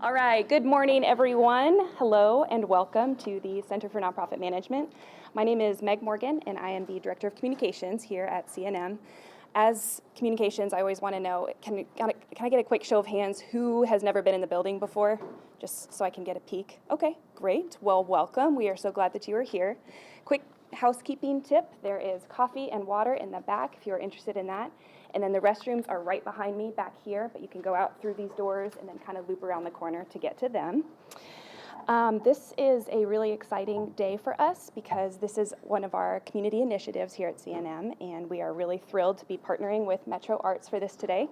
All right, good morning, everyone. Hello and welcome to the Center for Nonprofit Management. My name is Meg Morgan, and I am the Director of Communications here at CNM. As communications, I always want to know, can I get a quick show of hands? Who has never been in the building before? Just so I can get a peek. Okay, great. Well, welcome. We are so glad that you are here. Quick housekeeping tip, there is coffee and water in the back if you're interested in that. And then the restrooms are right behind me back here, but you can go out through these doors and then kind of loop around the corner to get to them. This is a really exciting day for us because this is one of our community initiatives here at CNM, and we are really thrilled to be partnering with Metro Arts for this today.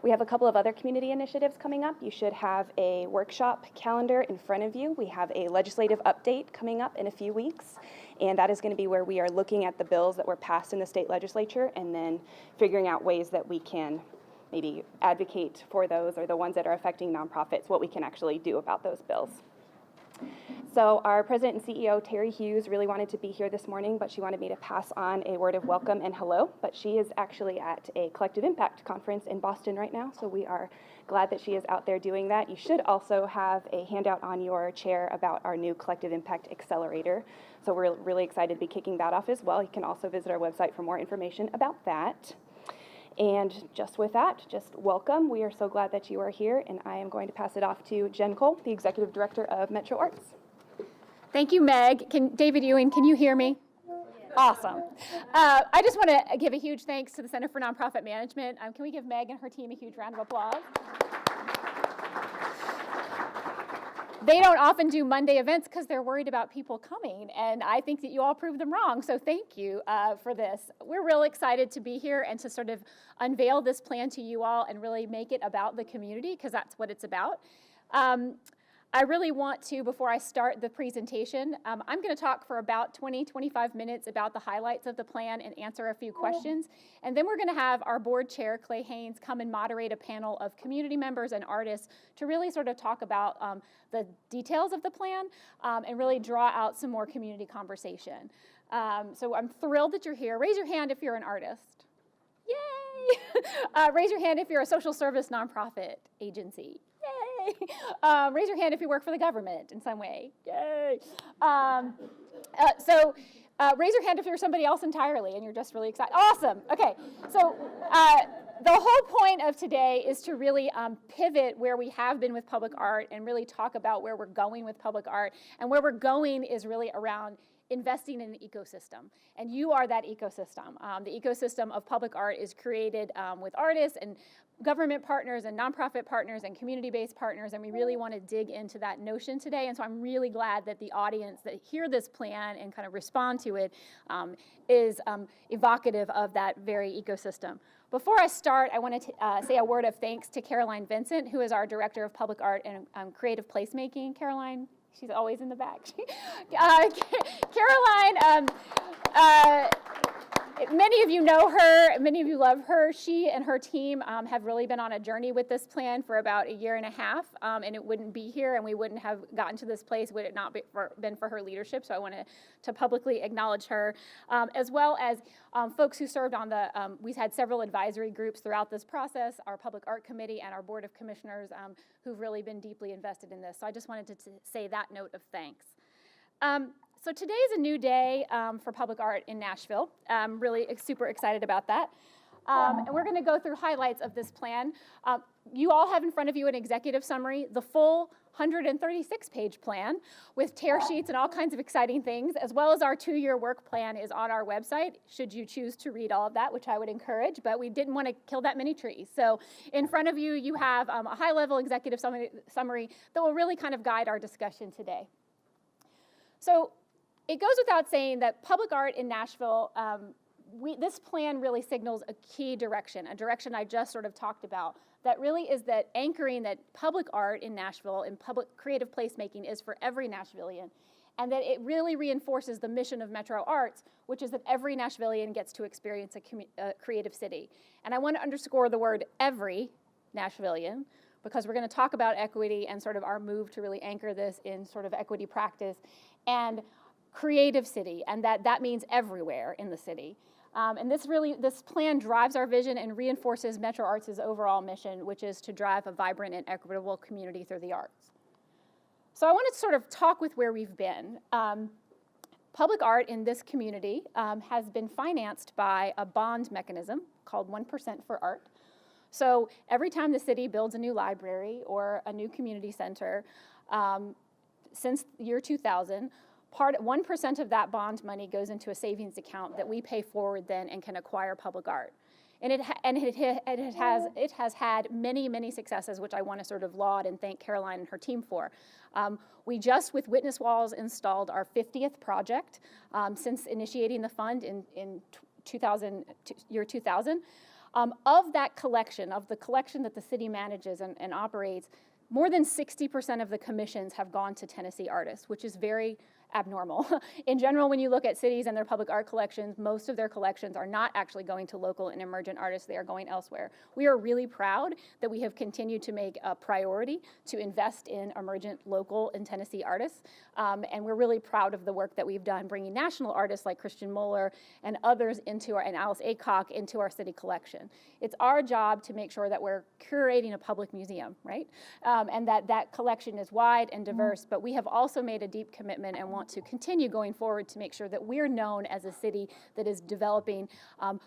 We have a couple of other community initiatives coming up. You should have a workshop calendar in front of you. We have a legislative update coming up in a few weeks, and that is going to be where we are looking at the bills that were passed in the state legislature and then figuring out ways that we can maybe advocate for those, or the ones that are affecting nonprofits, what we can actually do about those bills. So our President and CEO, Terry Hughes, really wanted to be here this morning, but she wanted me to pass on a word of welcome and hello. But she is actually at a Collective Impact conference in Boston right now, so we are glad that she is out there doing that. You should also have a handout on your chair about our new Collective Impact Accelerator. So we're really excited to be kicking that off as well. You can also visit our website for more information about that. And just with that, just welcome. We are so glad that you are here, and I am going to pass it off to Jen Cole, the Executive Director of Metro Arts. Thank you, Meg. David Ewing, can you hear me? Awesome. I just want to give a huge thanks to the Center for Nonprofit Management. Can we give Meg and her team a huge round of applause? They don't often do Monday events because they're worried about people coming, and I think that you all proved them wrong, so thank you for this. We're real excited to be here and to sort of unveil this plan to you all and really make it about the community, because that's what it's about. I really want to, before I start the presentation, I'm going to talk for about 20-25 minutes about the highlights of the plan and answer a few questions. And then we're going to have our board chair, Clay Haynes, come and moderate a panel of community members and artists to really sort of talk about the details of the plan and really draw out some more community conversation. So I'm thrilled that you're here. Raise your hand if you're an artist. Yay! Raise your hand if you're a social service nonprofit agency. Yay! Raise your hand if you work for the government in some way. Yay! Raise your hand if you're somebody else entirely and you're just really excited. Awesome. Okay. So the whole point of today is to really pivot where we have been with public art and really talk about where we're going with public art. And where we're going is really around investing in an ecosystem, and you are that ecosystem. The ecosystem of public art is created with artists and government partners and nonprofit partners and community-based partners, and we really want to dig into that notion today. And so I'm really glad that the audience that hear this plan and kind of respond to it is evocative of that very ecosystem. Before I start, I want to say a word of thanks to Caroline Vincent, who is our Director of Public Art and Creative Placemaking. Caroline, she's always in the back. Caroline, many of you know her, many of you love her. She and her team have really been on a journey with this plan for about 1.5 years, and it wouldn't be here and we wouldn't have gotten to this place would it not been for her leadership. So I want to publicly acknowledge her, as well as folks who served on the, we've had several advisory groups throughout this process, our Public Art Committee and our Board of Commissioners who've really been deeply invested in this. So I just wanted to say that note of thanks. So today is a new day for public art in Nashville. I'm really super excited about that. And we're going to go through highlights of this plan. You all have in front of you an executive summary, the full 136-page plan with tear sheets and all kinds of exciting things, as well as our 2-year work plan is on our website, should you choose to read all of that, which I would encourage, but we didn't want to kill that many trees. So in front of you, you have a high-level executive summary that will really kind of guide our discussion today. So it goes without saying that public art in Nashville, this plan really signals a key direction, a direction I just sort of talked about, that really is that anchoring that public art in Nashville and public creative placemaking is for every Nashvilleian, and that it really reinforces the mission of Metro Arts, which is that every Nashvilleian gets to experience a creative city. And I want to underscore the word every Nashvilleian, because we're going to talk about equity and sort of our move to really anchor this in sort of equity practice and creative city, and that means everywhere in the city. And this plan drives our vision and reinforces Metro Arts' overall mission, which is to drive a vibrant and equitable community through the arts. So I want to sort of talk with where we've been. Public art in this community has been financed by a bond mechanism called 1% for Art. So every time the city builds a new library or a new community center, since the year 2000, 1% of that bond money goes into a savings account that we pay forward then and can acquire public art. And it has had many, many successes, which I want to sort of laud and thank Caroline and her team for. We just, with Witness Walls, installed our 50th project since initiating the fund in year 2000. Of that collection, of the collection that the city manages and operates, more than 60% of the commissions have gone to Tennessee artists, which is very abnormal. In general, when you look at cities and their public art collections, most of their collections are not actually going to local and emergent artists, they are going elsewhere. We are really proud that we have continued to make a priority to invest in emergent local and Tennessee artists, and we're really proud of the work that we've done bringing national artists like Christian Moeller and others and Alice Aycock into our city collection. It's our job to make sure that we're curating a public museum, right? And that collection is wide and diverse, but we have also made a deep commitment and want to continue going forward to make sure that we're known as a city that is developing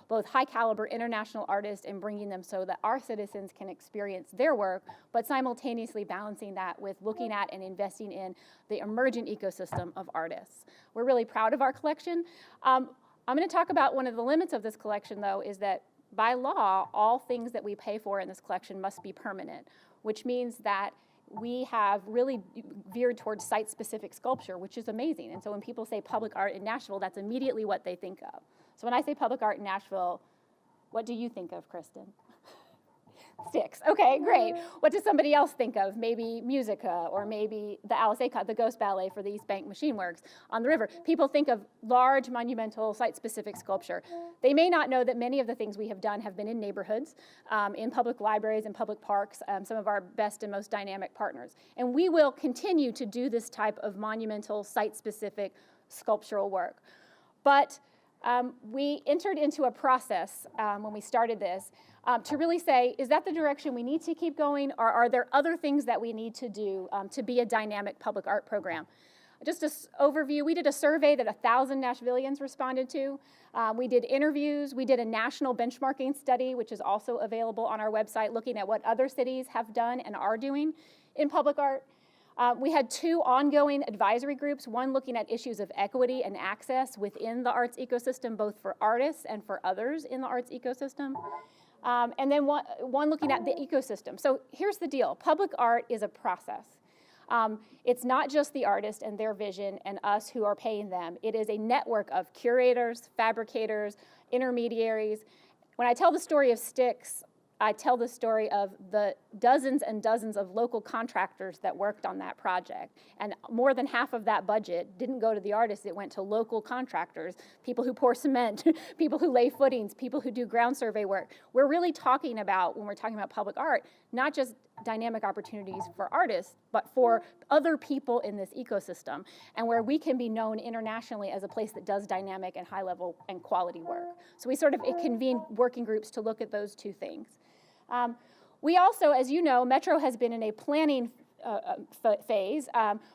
both high caliber international artists and bringing them so that our citizens can experience their work, but simultaneously balancing that with looking at and investing in the emergent ecosystem of artists. We're really proud of our collection. I'm going to talk about one of the limits of this collection, though, is that by law, all things that we pay for in this collection must be permanent, which means that we have really veered towards site-specific sculpture, which is amazing. And so when people say public art in Nashville, that's immediately what they think of. So when I say public art in Nashville, what do you think of, Kristen? Sticks. Okay, great. What does somebody else think of? Maybe Musica, or maybe the Alice Aycock, the Ghost Ballet for the East Bank Machine Works on the river. People think of large, monumental, site-specific sculpture. They may not know that many of the things we have done have been in neighborhoods, in public libraries and public parks, some of our best and most dynamic partners. And we will continue to do this type of monumental, site-specific sculptural work. But we entered into a process when we started this to really say, is that the direction we need to keep going, or are there other things that we need to do to be a dynamic public art program? Just an overview, we did a survey that 1,000 Nashvillians responded to. We did interviews. We did a national benchmarking study, which is also available on our website, looking at what other cities have done and are doing in public art. We had 2 ongoing advisory groups, one looking at issues of equity and access within the arts ecosystem, both for artists and for others in the arts ecosystem. And then one looking at the ecosystem. So here's the deal. Public art is a process. It's not just the artist and their vision and us who are paying them. It is a network of curators, fabricators, intermediaries. When I tell the story of Sticks, I tell the story of the dozens and dozens of local contractors that worked on that project. And more than half of that budget didn't go to the artists, it went to local contractors, people who pour cement, people who lay footings, people who do ground survey work. We're really talking about, when we're talking about public art, not just dynamic opportunities for artists, but for other people in this ecosystem, and where we can be known internationally as a place that does dynamic and high level and quality work. So we sort of convene working groups to look at those 2 things. We also, as you know, Metro has been in a planning phase.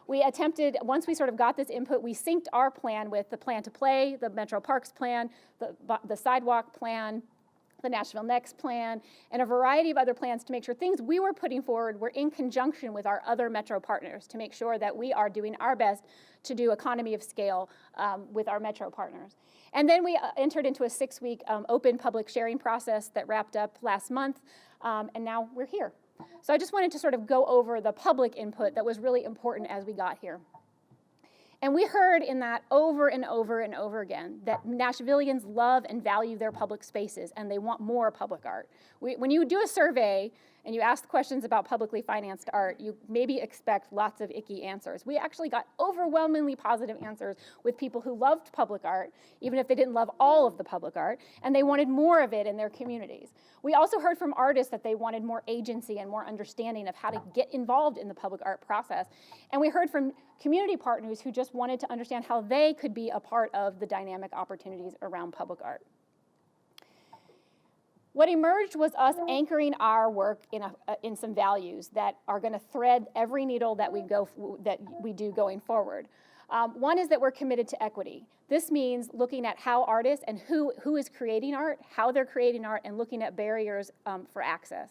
We attempted, once we sort of got this input, we synced our plan with the Plan to Play, the Metro Parks plan, the Sidewalk plan, the Nashville Next plan, and a variety of other plans to make sure things we were putting forward were in conjunction with our other Metro partners to make sure that we are doing our best to do economy of scale with our Metro partners. And then we entered into a 6-week open public sharing process that wrapped up last month, and now we're here. So I just wanted to sort of go over the public input that was really important as we got here. And we heard in that over and over and over again that Nashvillians love and value their public spaces, and they want more public art. When you do a survey and you ask questions about publicly financed art, you maybe expect lots of icky answers. We actually got overwhelmingly positive answers with people who loved public art, even if they didn't love all of the public art, and they wanted more of it in their communities. We also heard from artists that they wanted more agency and more understanding of how to get involved in the public art process. And we heard from community partners who just wanted to understand how they could be a part of the dynamic opportunities around public art. What emerged was us anchoring our work in some values that are going to thread every needle that we do going forward. One is that we're committed to equity. This means looking at how artists and who is creating art, how they're creating art, and looking at barriers for access.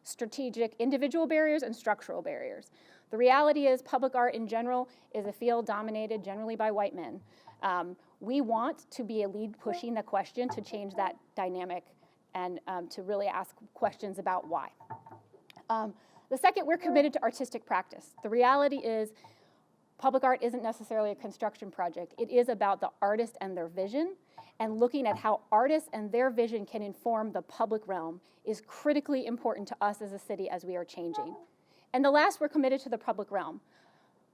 Strategic individual barriers and structural barriers. The reality is public art in general is a field dominated generally by white men. We want to be a lead pushing the question to change that dynamic and to really ask questions about why. The second, we're committed to artistic practice. The reality is public art isn't necessarily a construction project. It is about the artist and their vision, and looking at how artists and their vision can inform the public realm is critically important to us as a city as we are changing. And the last, we're committed to the public realm.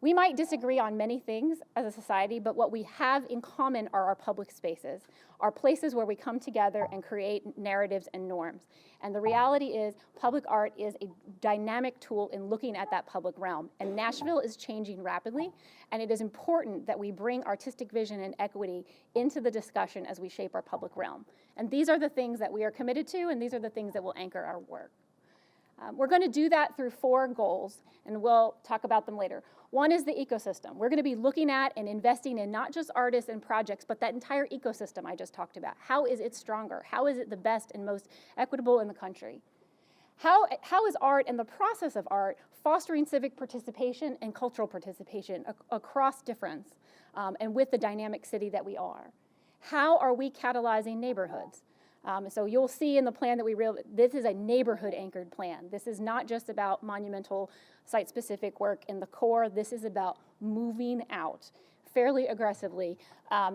We might disagree on many things as a society, but what we have in common are our public spaces, our places where we come together and create narratives and norms. And the reality is public art is a dynamic tool in looking at that public realm. And Nashville is changing rapidly, and it is important that we bring artistic vision and equity into the discussion as we shape our public realm. And these are the things that we are committed to, and these are the things that will anchor our work. We're going to do that through 4 goals, and we'll talk about them later. One is the ecosystem. We're going to be looking at and investing in not just artists and projects, but that entire ecosystem I just talked about. How is it stronger? How is it the best and most equitable in the country? How is art and the process of art fostering civic participation and cultural participation across difference and with the dynamic city that we are? How are we catalyzing neighborhoods? So you'll see in the plan that this is a neighborhood-anchored plan. This is not just about monumental site-specific work in the core. This is about moving out fairly aggressively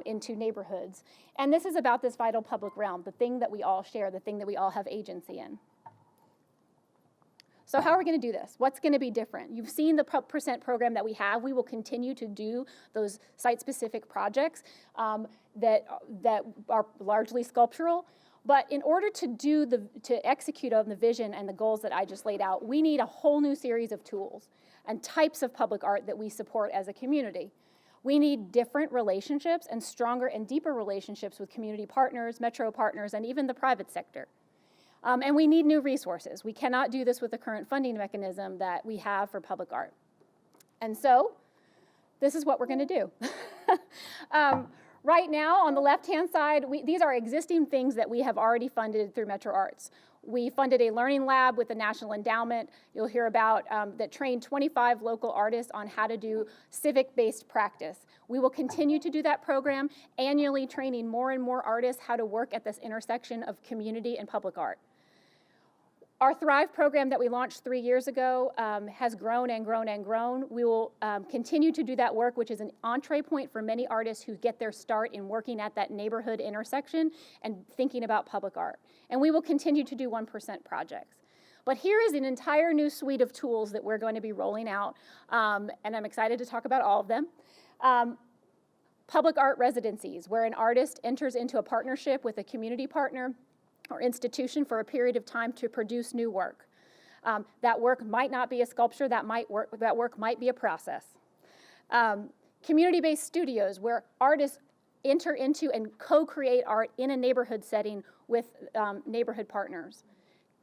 into neighborhoods. And this is about this vital public realm, the thing that we all share, the thing that we all have agency in. So how are we going to do this? What's going to be different? You've seen the percent program that we have. We will continue to do those site-specific projects that are largely sculptural. But in order to execute on the vision and the goals that I just laid out, we need a whole new series of tools and types of public art that we support as a community. We need different relationships and stronger and deeper relationships with community partners, metro partners, and even the private sector. And we need new resources. We cannot do this with the current funding mechanism that we have for public art. And so, this is what we're going to do. Right now, on the left-hand side, these are existing things that we have already funded through Metro Arts. We funded a learning lab with the National Endowment. You'll hear about that trained 25 local artists on how to do civic-based practice. We will continue to do that program, annually training more and more artists how to work at this intersection of community and public art. Our Thrive program that we launched 3 years ago has grown and grown and grown. We will continue to do that work, which is an entree point for many artists who get their start in working at that neighborhood intersection and thinking about public art. And we will continue to do 1% projects. But here is an entire new suite of tools that we're going to be rolling out, and I'm excited to talk about all of them. Public art residencies, where an artist enters into a partnership with a community partner or institution for a period of time to produce new work. That work might not be a sculpture, that work might be a process. Community-based studios where artists enter into and co-create art in a neighborhood setting with neighborhood partners.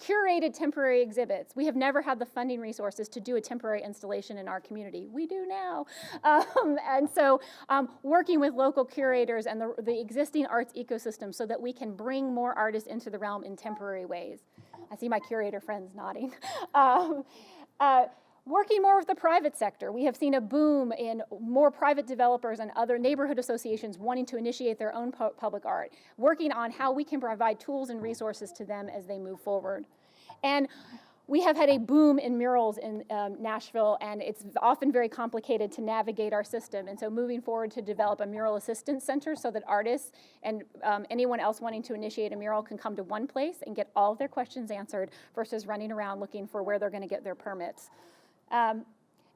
Curated temporary exhibits. We have never had the funding resources to do a temporary installation in our community. We do now. And so working with local curators and the existing arts ecosystem so that we can bring more artists into the realm in temporary ways. I see my curator friends nodding. Working more with the private sector. We have seen a boom in more private developers and other neighborhood associations wanting to initiate their own public art, working on how we can provide tools and resources to them as they move forward. And we have had a boom in murals in Nashville, and it's often very complicated to navigate our system. And so moving forward to develop a mural assistance center so that artists and anyone else wanting to initiate a mural can come to one place and get all of their questions answered versus running around looking for where they're going to get their permits. And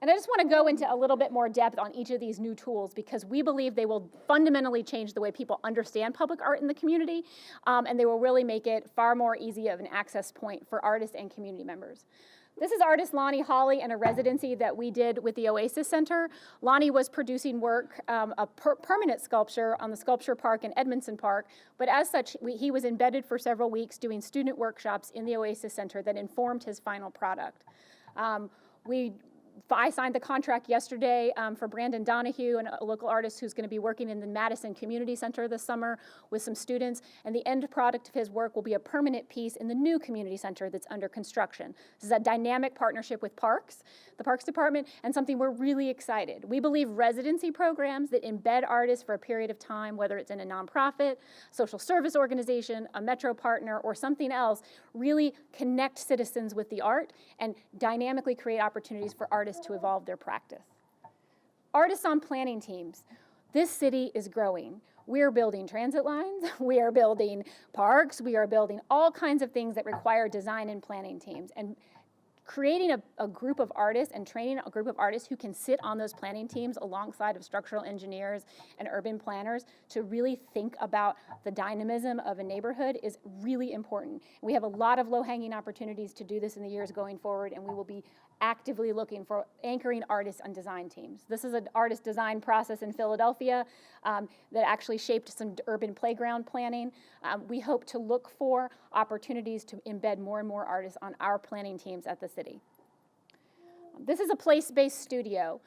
I just want to go into a little bit more depth on each of these new tools because we believe they will fundamentally change the way people understand public art in the community, and they will really make it far more easy of an access point for artists and community members. This is artist Lonnie Hawley and a residency that we did with the Oasis Center. Lonnie was producing work, a permanent sculpture on the Sculpture Park in Edmondson Park, but as such, he was embedded for several weeks doing student workshops in the Oasis Center that informed his final product. I signed the contract yesterday for Brandon Donahue, a local artist who's going to be working in the Madison Community Center this summer with some students, and the end product of his work will be a permanent piece in the new community center that's under construction. This is a dynamic partnership with Parks, the Parks Department, and something we're really excited. We believe residency programs that embed artists for a period of time, whether it's in a nonprofit, social service organization, a metro partner, or something else, really connect citizens with the art and dynamically create opportunities for artists to evolve their practice. Artists on planning teams. This city is growing. We are building transit lines, we are building parks, we are building all kinds of things that require design and planning teams. And creating a group of artists and training a group of artists who can sit on those planning teams alongside of structural engineers and urban planners to really think about the dynamism of a neighborhood is really important. We have a lot of low-hanging opportunities to do this in the years going forward, and we will be actively looking for anchoring artists on design teams. This is an artist design process in Philadelphia that actually shaped some urban playground planning. We hope to look for opportunities to embed more and more artists on our planning teams at the city. This is a place-based studio.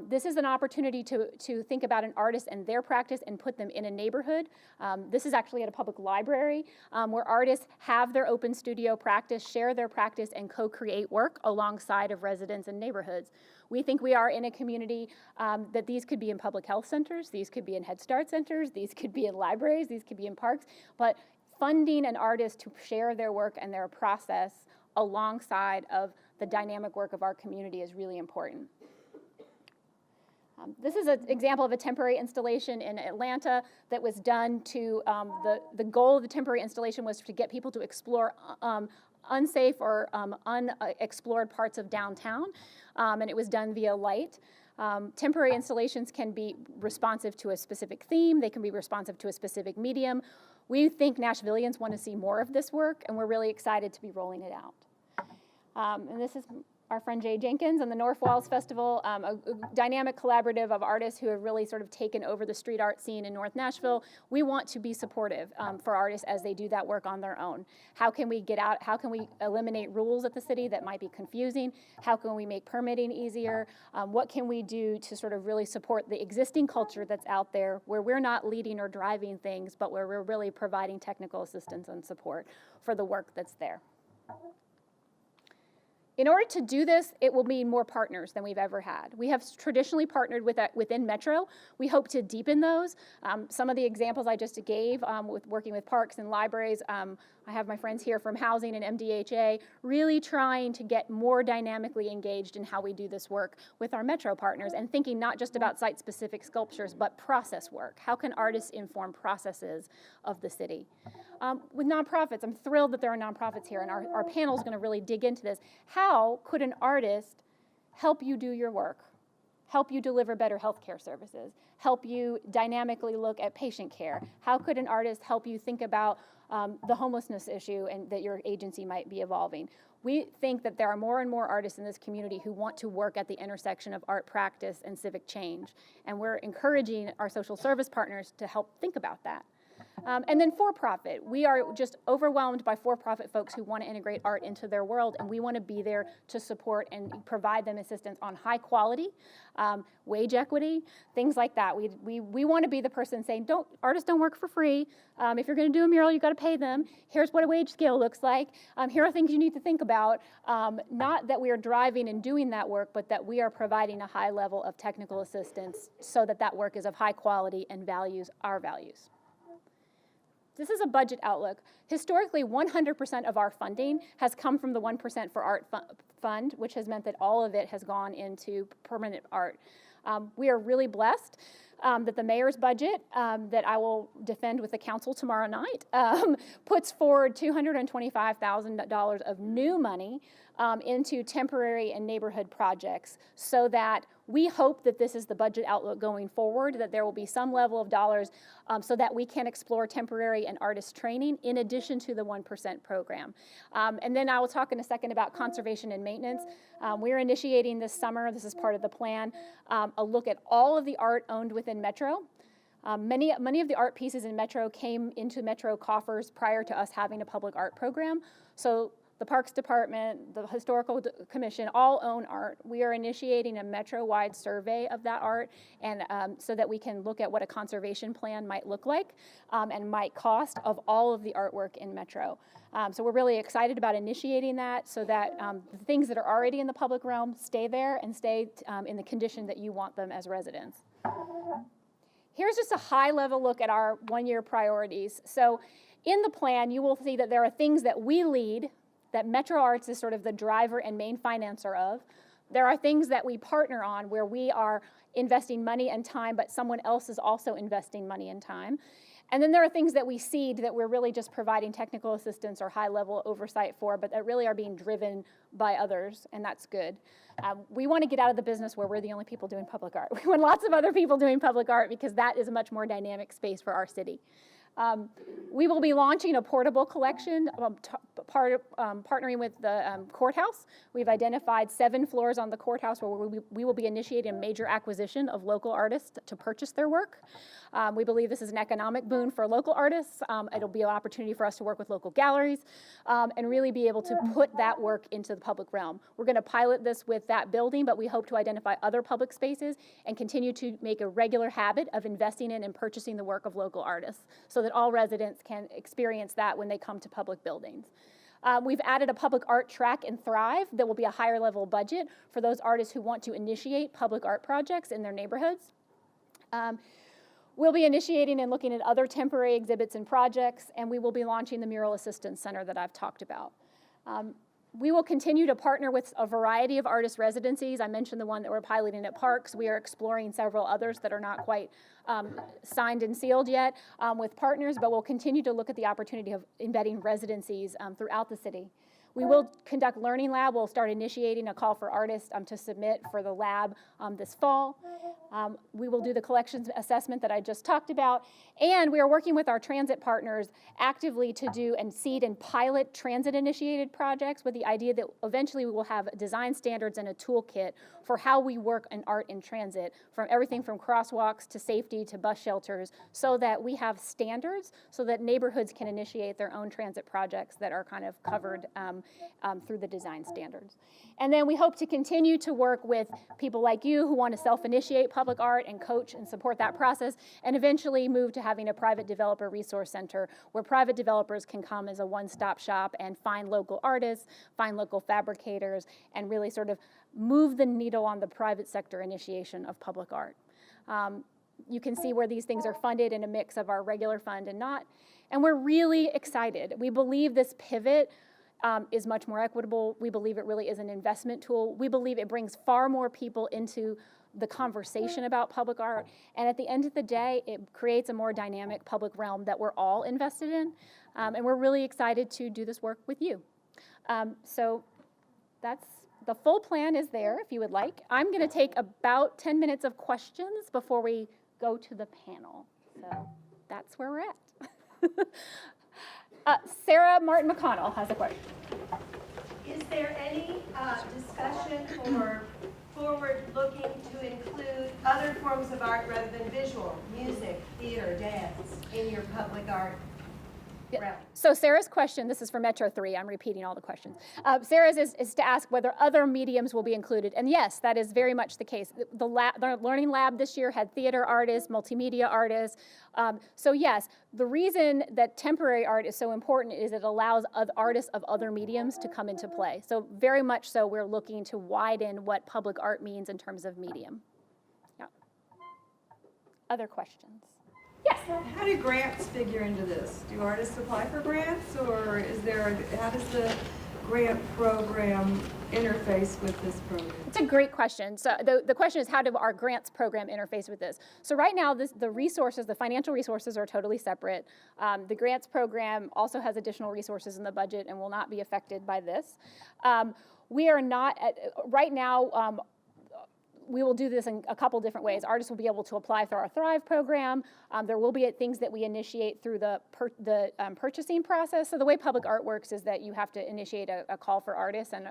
This is an opportunity to think about an artist and their practice and put them in a neighborhood. This is actually at a public library where artists have their open studio practice, share their practice, and co-create work alongside of residents and neighborhoods. We think we are in a community that these could be in public health centers, these could be in Head Start centers, these could be in libraries, these could be in parks, but funding an artist to share their work and their process alongside of the dynamic work of our community is really important. This is an example of a temporary installation in Atlanta that was done to, the goal of the temporary installation was to get people to explore unsafe or unexplored parts of downtown, and it was done via light. Temporary installations can be responsive to a specific theme, they can be responsive to a specific medium. We think Nashvillians want to see more of this work, and we're really excited to be rolling it out. And this is our friend Jay Jenkins and the North Walls Festival, a dynamic collaborative of artists who have really sort of taken over the street art scene in North Nashville. We want to be supportive for artists as they do that work on their own. How can we get out, how can we eliminate rules at the city that might be confusing? How can we make permitting easier? What can we do to sort of really support the existing culture that's out there where we're not leading or driving things, but where we're really providing technical assistance and support for the work that's there. In order to do this, it will mean more partners than we've ever had. We have traditionally partnered within Metro. We hope to deepen those. Some of the examples I just gave with working with parks and libraries, I have my friends here from housing and MDHA, really trying to get more dynamically engaged in how we do this work with our Metro partners and thinking not just about site-specific sculptures, but process work. How can artists inform processes of the city? With nonprofits, I'm thrilled that there are nonprofits here, and our panel is going to really dig into this. How could an artist help you do your work, help you deliver better healthcare services, help you dynamically look at patient care? How could an artist help you think about the homelessness issue and that your agency might be evolving? We think that there are more and more artists in this community who want to work at the intersection of art practice and civic change, and we're encouraging our social service partners to help think about that. And then for-profit. We are just overwhelmed by for-profit folks who want to integrate art into their world, and we want to be there to support and provide them assistance on high quality, wage equity, things like that. We want to be the person saying, artists don't work for free. If you're going to do a mural, you've got to pay them. Here's what a wage scale looks like. Here are things you need to think about. Not that we are driving and doing that work, but that we are providing a high level of technical assistance so that that work is of high quality and values our values. This is a budget outlook. Historically, 100% of our funding has come from the 1% for Art Fund, which has meant that all of it has gone into permanent art. We are really blessed that the mayor's budget that I will defend with the council tomorrow night puts forward $225,000 of new money into temporary and neighborhood projects, so that we hope that this is the budget outlook going forward, that there will be some level of dollars so that we can explore temporary and artist training in addition to the 1% program. And then I will talk in a second about conservation and maintenance. We're initiating this summer, this is part of the plan, a look at all of the art owned within Metro. Many of the art pieces in Metro came into Metro coffers prior to us having a public art program. So the Parks Department, the Historical Commission, all own art. We are initiating a Metro-wide survey of that art, and so that we can look at what a conservation plan might look like and might cost of all of the artwork in Metro. So we're really excited about initiating that, so that the things that are already in the public realm stay there and stay in the condition that you want them as residents. Here's just a high-level look at our one-year priorities. So in the plan, you will see that there are things that we lead, that Metro Arts is sort of the driver and main financer of. There are things that we partner on where we are investing money and time, but someone else is also investing money and time. And then there are things that we seed that we're really just providing technical assistance or high-level oversight for, but that really are being driven by others, and that's good. We want to get out of the business where we're the only people doing public art. We want lots of other people doing public art, because that is a much more dynamic space for our city. We will be launching a portable collection, partnering with the courthouse. We've identified 7 floors on the courthouse where we will be initiating a major acquisition of local artists to purchase their work. We believe this is an economic boon for local artists. It'll be an opportunity for us to work with local galleries and really be able to put that work into the public realm. We're going to pilot this with that building, but we hope to identify other public spaces and continue to make a regular habit of investing in and purchasing the work of local artists, so that all residents can experience that when they come to public buildings. We've added a public art track in Thrive that will be a higher level budget for those artists who want to initiate public art projects in their neighborhoods. We'll be initiating and looking at other temporary exhibits and projects, and we will be launching the Mural Assistance Center that I've talked about. We will continue to partner with a variety of artist residencies. I mentioned the one that we're piloting at Parks. We are exploring several others that are not quite signed and sealed yet with partners, but we'll continue to look at the opportunity of embedding residencies throughout the city. We will conduct Learning Lab. We'll start initiating a call for artists to submit for the lab this fall. We will do the collections assessment that I just talked about, and we are working with our transit partners actively to do and seed and pilot transit-initiated projects, with the idea that eventually we will have design standards and a toolkit for how we work in art in transit, from everything from crosswalks to safety to bus shelters, so that we have standards so that neighborhoods can initiate their own transit projects that are kind of covered through the design standards. And then we hope to continue to work with people like you who want to self-initiate public art and coach and support that process, and eventually move to having a private developer resource center where private developers can come as a one-stop shop and find local artists, find local fabricators, and really sort of move the needle on the private sector initiation of public art. You can see where these things are funded in a mix of our regular fund and not, and we're really excited. We believe this pivot is much more equitable. We believe it really is an investment tool. We believe it brings far more people into the conversation about public art, and at the end of the day, it creates a more dynamic public realm that we're all invested in, and we're really excited to do this work with you. So that's the full plan is there if you would like. I'm going to take about 10 minutes of questions before we go to the panel. So that's where we're at. Sarah Martin McConnell has a question. Is there any discussion or forward-looking to include other forms of art rather than visual, music, theater, dance, in your public art realm? So Sarah's question, this is for Metro 3, I'm repeating all the questions. Sarah's is to ask whether other mediums will be included, and yes, that is very much the case. The Learning Lab this year had theater artists, multimedia artists, so yes, the reason that temporary art is so important is it allows artists of other mediums to come into play. So very much so we're looking to widen what public art means in terms of medium. Yeah. Other questions? Yes. How do grants figure into this? Do artists apply for grants, or is there? How does the grant program interface with this program? It's a great question. So the question is, how do our grants program interface with this? So right now, the resources, the financial resources are totally separate. The grants program also has additional resources in the budget and will not be affected by this. We are not, right now, we will do this in a couple different ways. Artists will be able to apply through our Thrive program. There will be things that we initiate through the purchasing process. So the way public art works is that you have to initiate a call for artists and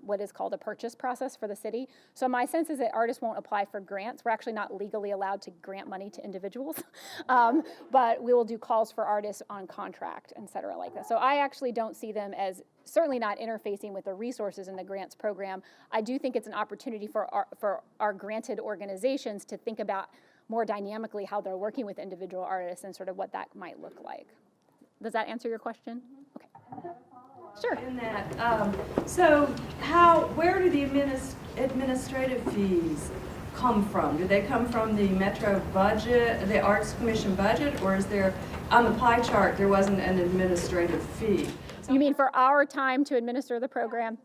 what is called a purchase process for the city. So my sense is that artists won't apply for grants. We're actually not legally allowed to grant money to individuals, but we will do calls for artists on contract, et cetera, like that. So I actually don't see them as certainly not interfacing with the resources in the grants program. I do think it's an opportunity for our granted organizations to think about more dynamically how they're working with individual artists and sort of what that might look like. Does that answer your question? Okay. Sure. In that, so where do the administrative fees come from? Do they come from the Metro budget, the Arts Commission budget, or is there, on the pie chart, there wasn't an administrative fee? You mean for our time to administer the program?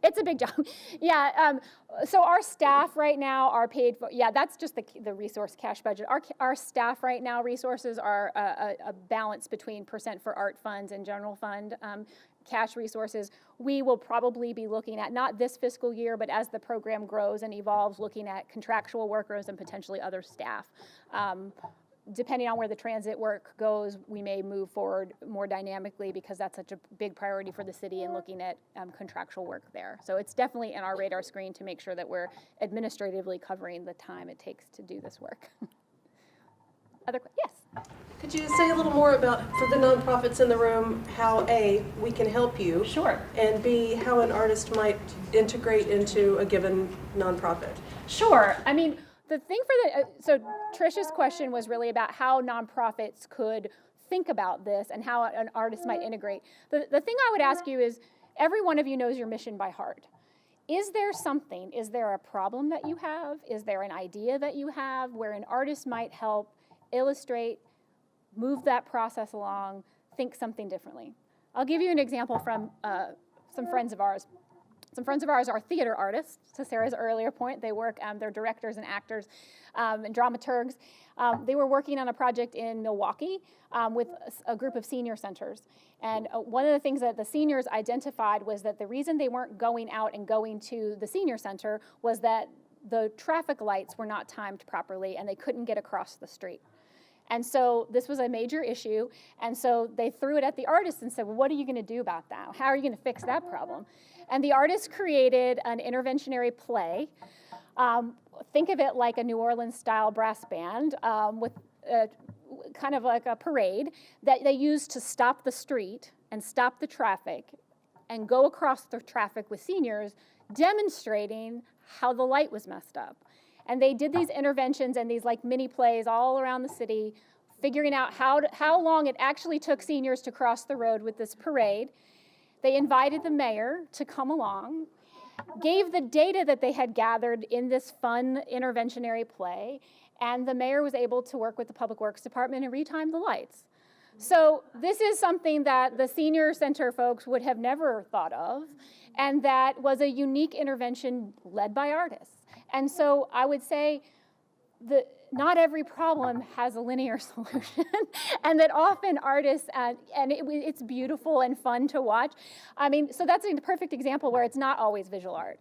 It's a big job. Yeah, so our staff right now are paid for, yeah, that's just the resource cash budget. Our staff right now resources are a balance between percent for art funds and general fund cash resources. We will probably be looking at, not this fiscal year, but as the program grows and evolves, looking at contractual workers and potentially other staff. Depending on where the transit work goes, we may move forward more dynamically because that's such a big priority for the city and looking at contractual work there. So it's definitely in our radar screen to make sure that we're administratively covering the time it takes to do this work. Yes? Could you say a little more about, for the nonprofits in the room, how A, we can help you? Sure. And B, how an artist might integrate into a given nonprofit? Sure. I mean, the thing so Trish's question was really about how nonprofits could think about this and how an artist might integrate. The thing I would ask you is, every one of you knows your mission by heart. Is there a problem that you have? Is there an idea that you have where an artist might help illustrate, move that process along, think something differently? I'll give you an example from some friends of ours. Some friends of ours are theater artists, to Sarah's earlier point. They work, they're directors and actors and dramaturgs. They were working on a project in Milwaukee with a group of senior centers. And one of the things that the seniors identified was that the reason they weren't going out and going to the senior center was that the traffic lights were not timed properly and they couldn't get across the street. And so this was a major issue, and so they threw it at the artists and said, well, what are you going to do about that? How are you going to fix that problem? And the artists created an interventionary play. Think of it like a New Orleans-style brass band with kind of like a parade that they used to stop the street and stop the traffic and go across the traffic with seniors, demonstrating how the light was messed up. And they did these interventions and these like mini plays all around the city, figuring out how long it actually took seniors to cross the road with this parade. They invited the mayor to come along, gave the data that they had gathered in this fun interventionary play, and the mayor was able to work with the Public Works Department and retime the lights. So this is something that the senior center folks would have never thought of, and that was a unique intervention led by artists. And so I would say that not every problem has a linear solution, and that often artists, and it's beautiful and fun to watch. I mean, so that's a perfect example where it's not always visual art.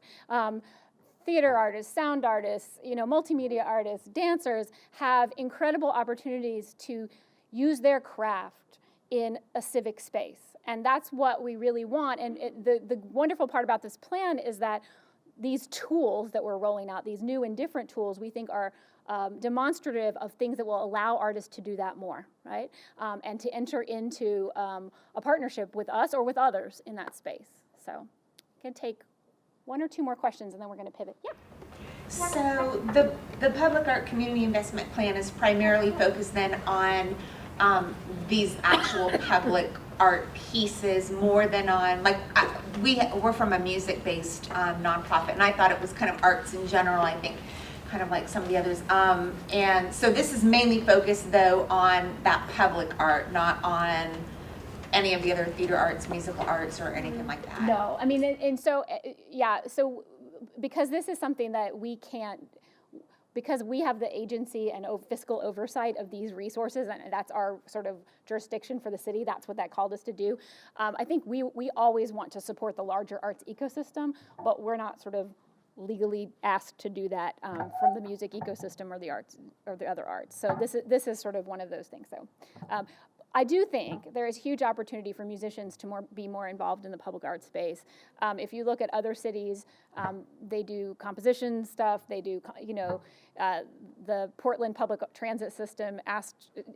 Theater artists, sound artists, multimedia artists, dancers have incredible opportunities to use their craft in a civic space. And that's what we really want. And the wonderful part about this plan is that these tools that we're rolling out, these new and different tools, we think are demonstrative of things that will allow artists to do that more, right? And to enter into a partnership with us or with others in that space. So I'm going to take one or two more questions and then we're going to pivot. Yeah. So the Public Art Community Investment Plan is primarily focused then on these actual public art pieces more than on, like, we're from a music-based nonprofit, and I thought it was kind of arts in general, I think, kind of like some of the others. And so this is mainly focused, though, on that public art, not on any of the other theater arts, musical arts, or anything like that? No, I mean, and so, yeah, so because this is something that we can't, because we have the agency and fiscal oversight of these resources, and that's our sort of jurisdiction for the city, that's what that called us to do. I think we always want to support the larger arts ecosystem, but we're not sort of legally asked to do that from the music ecosystem or the arts or the other arts. So this is sort of one of those things. So I do think there is huge opportunity for musicians to be more involved in the public art space. If you look at other cities, they do composition stuff. They do, the Portland Public Transit System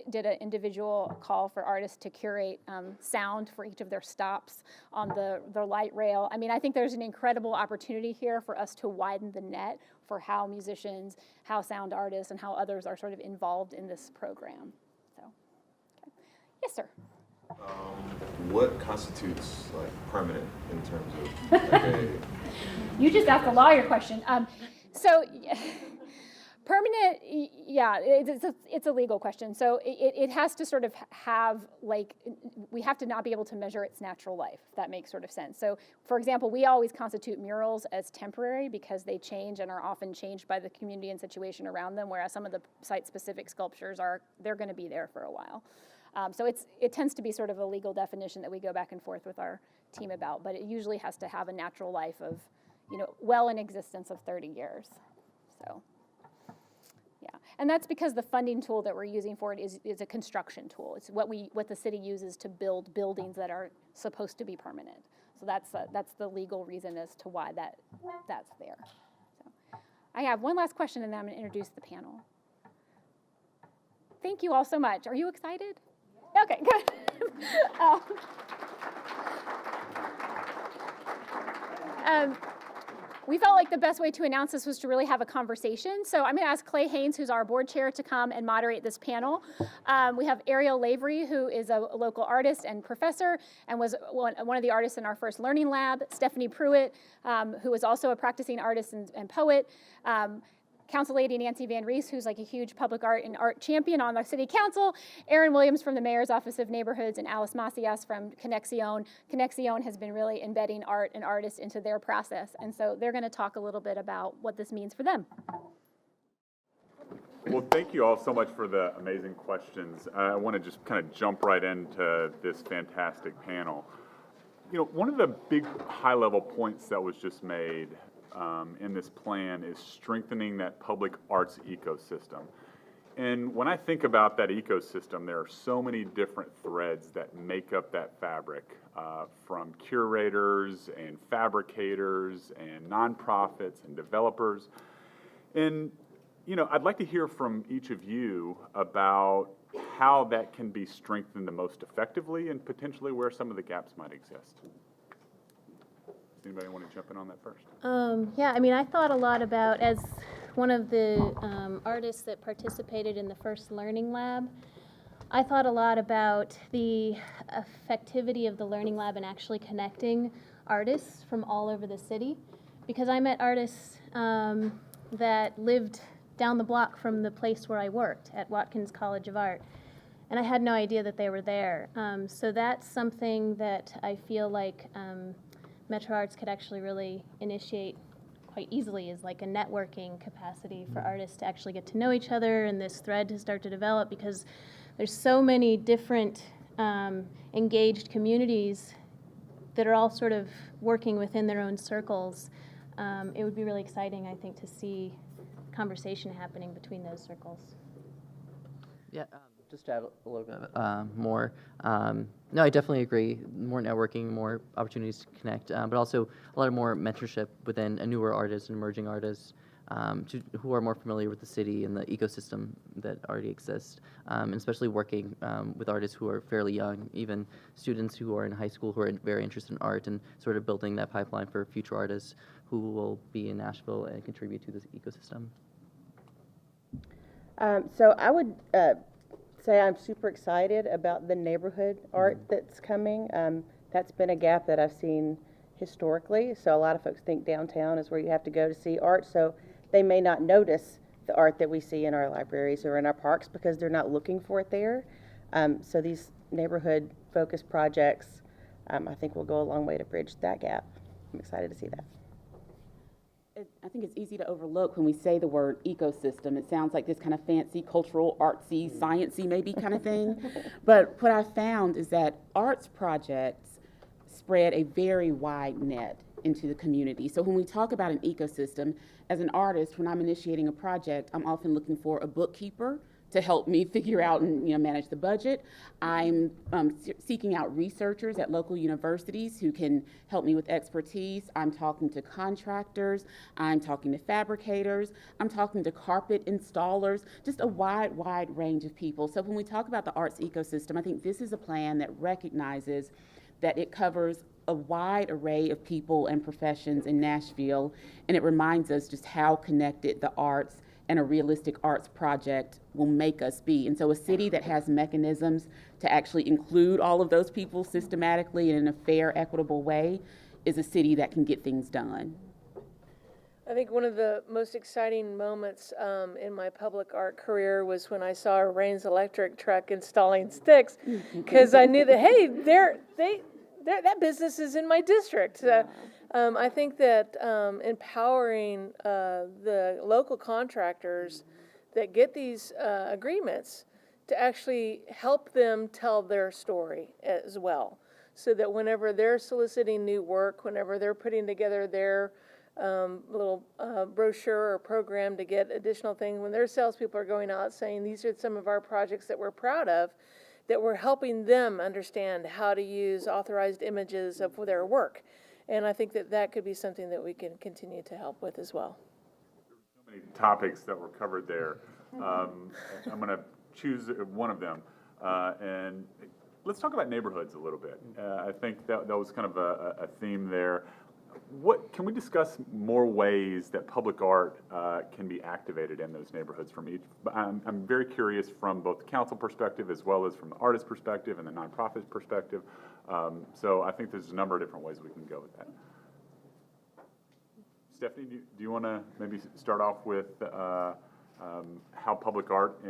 did an individual call for artists to curate sound for each of their stops on the light rail. I mean, I think there's an incredible opportunity here for us to widen the net for how musicians, how sound artists, and how others are sort of involved in this program. Yes, sir. What constitutes like permanent in terms of like You just asked a lawyer question. So permanent, yeah, it's a legal question. So it has to sort of have, like, we have to not be able to measure its natural life, if that makes sort of sense. So, for example, we always constitute murals as temporary because they change and are often changed by the community and situation around them, whereas some of the site-specific sculptures they're going to be there for a while. So it tends to be sort of a legal definition that we go back and forth with our team about, but it usually has to have a natural life of, well in existence of 30 years. So, yeah. And that's because the funding tool that we're using for it is a construction tool. It's what the city uses to build buildings that are supposed to be permanent. So that's the legal reason as to why that's there. So I have one last question, and then I'm going to introduce the panel. Thank you all so much. Are you excited? Okay, good. We felt like the best way to announce this was to really have a conversation. So I'm going to ask Clay Haynes, who's our board chair, to come and moderate this panel. We have Ariel Lavery, who is a local artist and professor and was one of the artists in our first learning lab. Stephanie Pruitt, who is also a practicing artist and poet. Council Lady Nancy Van Rees, who's like a huge public art and art champion on the city council, Aaron Williams from the Mayor's Office of Neighborhoods, and Alice Macias from Conexion. Conexion has been really embedding art and artists into their process, and so they're going to talk a little bit about what this means for them. Well, thank you all so much for the amazing questions. I want to just kind of jump right into this fantastic panel. One of the big high-level points that was just made in this plan is strengthening that public arts ecosystem. And when I think about that ecosystem, there are so many different threads that make up that fabric, from curators and fabricators and nonprofits and developers. And, I'd like to hear from each of you about how that can be strengthened the most effectively and potentially where some of the gaps might exist. Anybody want to jump in on that first? Yeah, I mean, I thought a lot about, as one of the artists that participated in the first learning lab, I thought a lot about the effectivity of the learning lab and actually connecting artists from all over the city, because I met artists that lived down the block from the place where I worked at Watkins College of Art, and I had no idea that they were there. So that's something that I feel like Metro Arts could actually really initiate quite easily, is like a networking capacity for artists to actually get to know each other and this thread to start to develop, because there's so many different engaged communities that are all sort of working within their own circles. It would be really exciting, I think, to see conversation happening between those circles. Yeah, just to add a little bit more. No, I definitely agree. More networking, more opportunities to connect, but also a lot of more mentorship within newer artists and emerging artists who are more familiar with the city and the ecosystem that already exists, and especially working with artists who are fairly young, even students who are in high school who are very interested in art, and sort of building that pipeline for future artists who will be in Nashville and contribute to this ecosystem. So I would say I'm super excited about the neighborhood art that's coming. That's been a gap that I've seen historically. So a lot of folks think downtown is where you have to go to see art. So they may not notice the art that we see in our libraries or in our parks because they're not looking for it there. So these neighborhood-focused projects, I think will go a long way to bridge that gap. I'm excited to see that. I think it's easy to overlook when we say the word ecosystem. It sounds like this kind of fancy, cultural, artsy, sciencey maybe kind of thing. But what I found is that arts projects spread a very wide net into the community. So when we talk about an ecosystem, as an artist, when I'm initiating a project, I'm often looking for a bookkeeper to help me figure out and manage the budget. I'm seeking out researchers at local universities who can help me with expertise. I'm talking to contractors. I'm talking to fabricators. I'm talking to carpet installers, just a wide range of people. So when we talk about the arts ecosystem, I think this is a plan that recognizes that it covers a wide array of people and professions in Nashville, and it reminds us just how connected the arts and a realistic arts project will make us be. And so a city that has mechanisms to actually include all of those people systematically and in a fair, equitable way is a city that can get things done. I think one of the most exciting moments in my public art career was when I saw a Rains electric truck installing sticks, because I knew that, hey, that business is in my district. I think that empowering the local contractors that get these agreements to actually help them tell their story as well, so that whenever they're soliciting new work, whenever they're putting together their little brochure or program to get additional things, when their salespeople are going out saying, these are some of our projects that we're proud of, that we're helping them understand how to use authorized images of their work. And I think that that could be something that we can continue to help with as well. So many topics that were covered there. I'm going to choose one of them. And let's talk about neighborhoods a little bit. I think that was kind of a theme there. Can we discuss more ways that public art can be activated in those neighborhoods from each? I'm very curious from both the council perspective as well as from the artist perspective and the nonprofit perspective. So I think there's a number of different ways we can go with that. Stephanie, do you want to maybe start off with how public art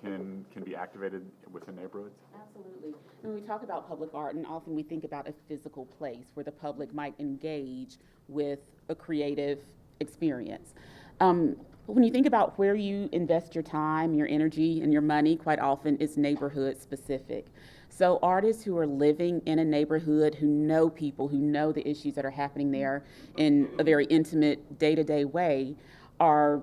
can be activated within neighborhoods? Absolutely. When we talk about public art, and often we think about a physical place where the public might engage with a creative experience. But when you think about where you invest your time, your energy, and your money, quite often it's neighborhood specific. So artists who are living in a neighborhood, who know people, who know the issues that are happening there in a very intimate, day-to-day way, I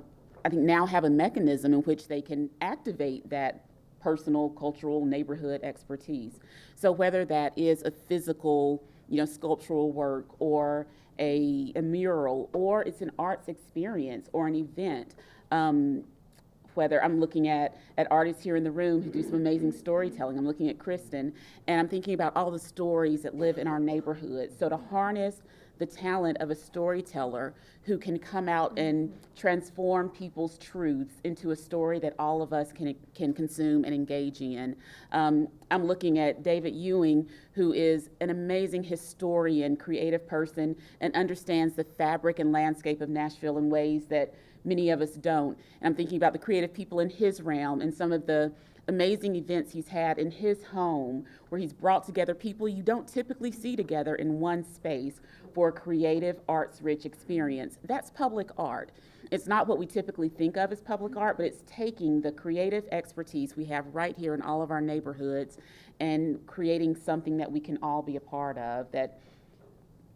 think now have a mechanism in which they can activate that personal, cultural, neighborhood expertise. So whether that is a physical, sculptural work, or a mural, or it's an arts experience or an event, whether I'm looking at artists here in the room who do some amazing storytelling. I'm looking at Kristen, and I'm thinking about all the stories that live in our neighborhood. So to harness the talent of a storyteller who can come out and transform people's truths into a story that all of us can consume and engage in. I'm looking at David Ewing, who is an amazing historian, creative person, and understands the fabric and landscape of Nashville in ways that many of us don't. And I'm thinking about the creative people in his realm and some of the amazing events he's had in his home, where he's brought together people you don't typically see together in one space for a creative, arts-rich experience. That's public art. It's not what we typically think of as public art, but it's taking the creative expertise we have right here in all of our neighborhoods and creating something that we can all be a part of, that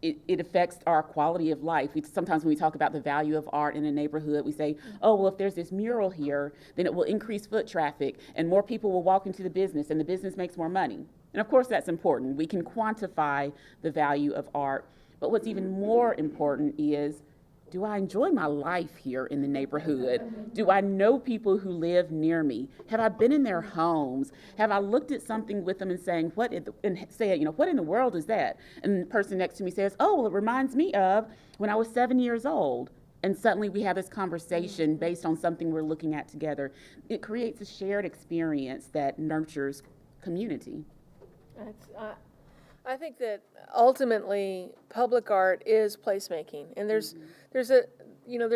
it affects our quality of life. Sometimes when we talk about the value of art in a neighborhood, we say, oh, well, if there's this mural here, then it will increase foot traffic and more people will walk into the business and the business makes more money. And of course that's important. We can quantify the value of art. But what's even more important is, do I enjoy my life here in the neighborhood? Do I know people who live near me? Have I been in their homes? Have I looked at something with them and saying, what in the world is that? And the person next to me says, oh, well, it reminds me of when I was 7 years old. And suddenly we have this conversation based on something we're looking at together. It creates a shared experience that nurtures community. I think that ultimately public art is placemaking, and there's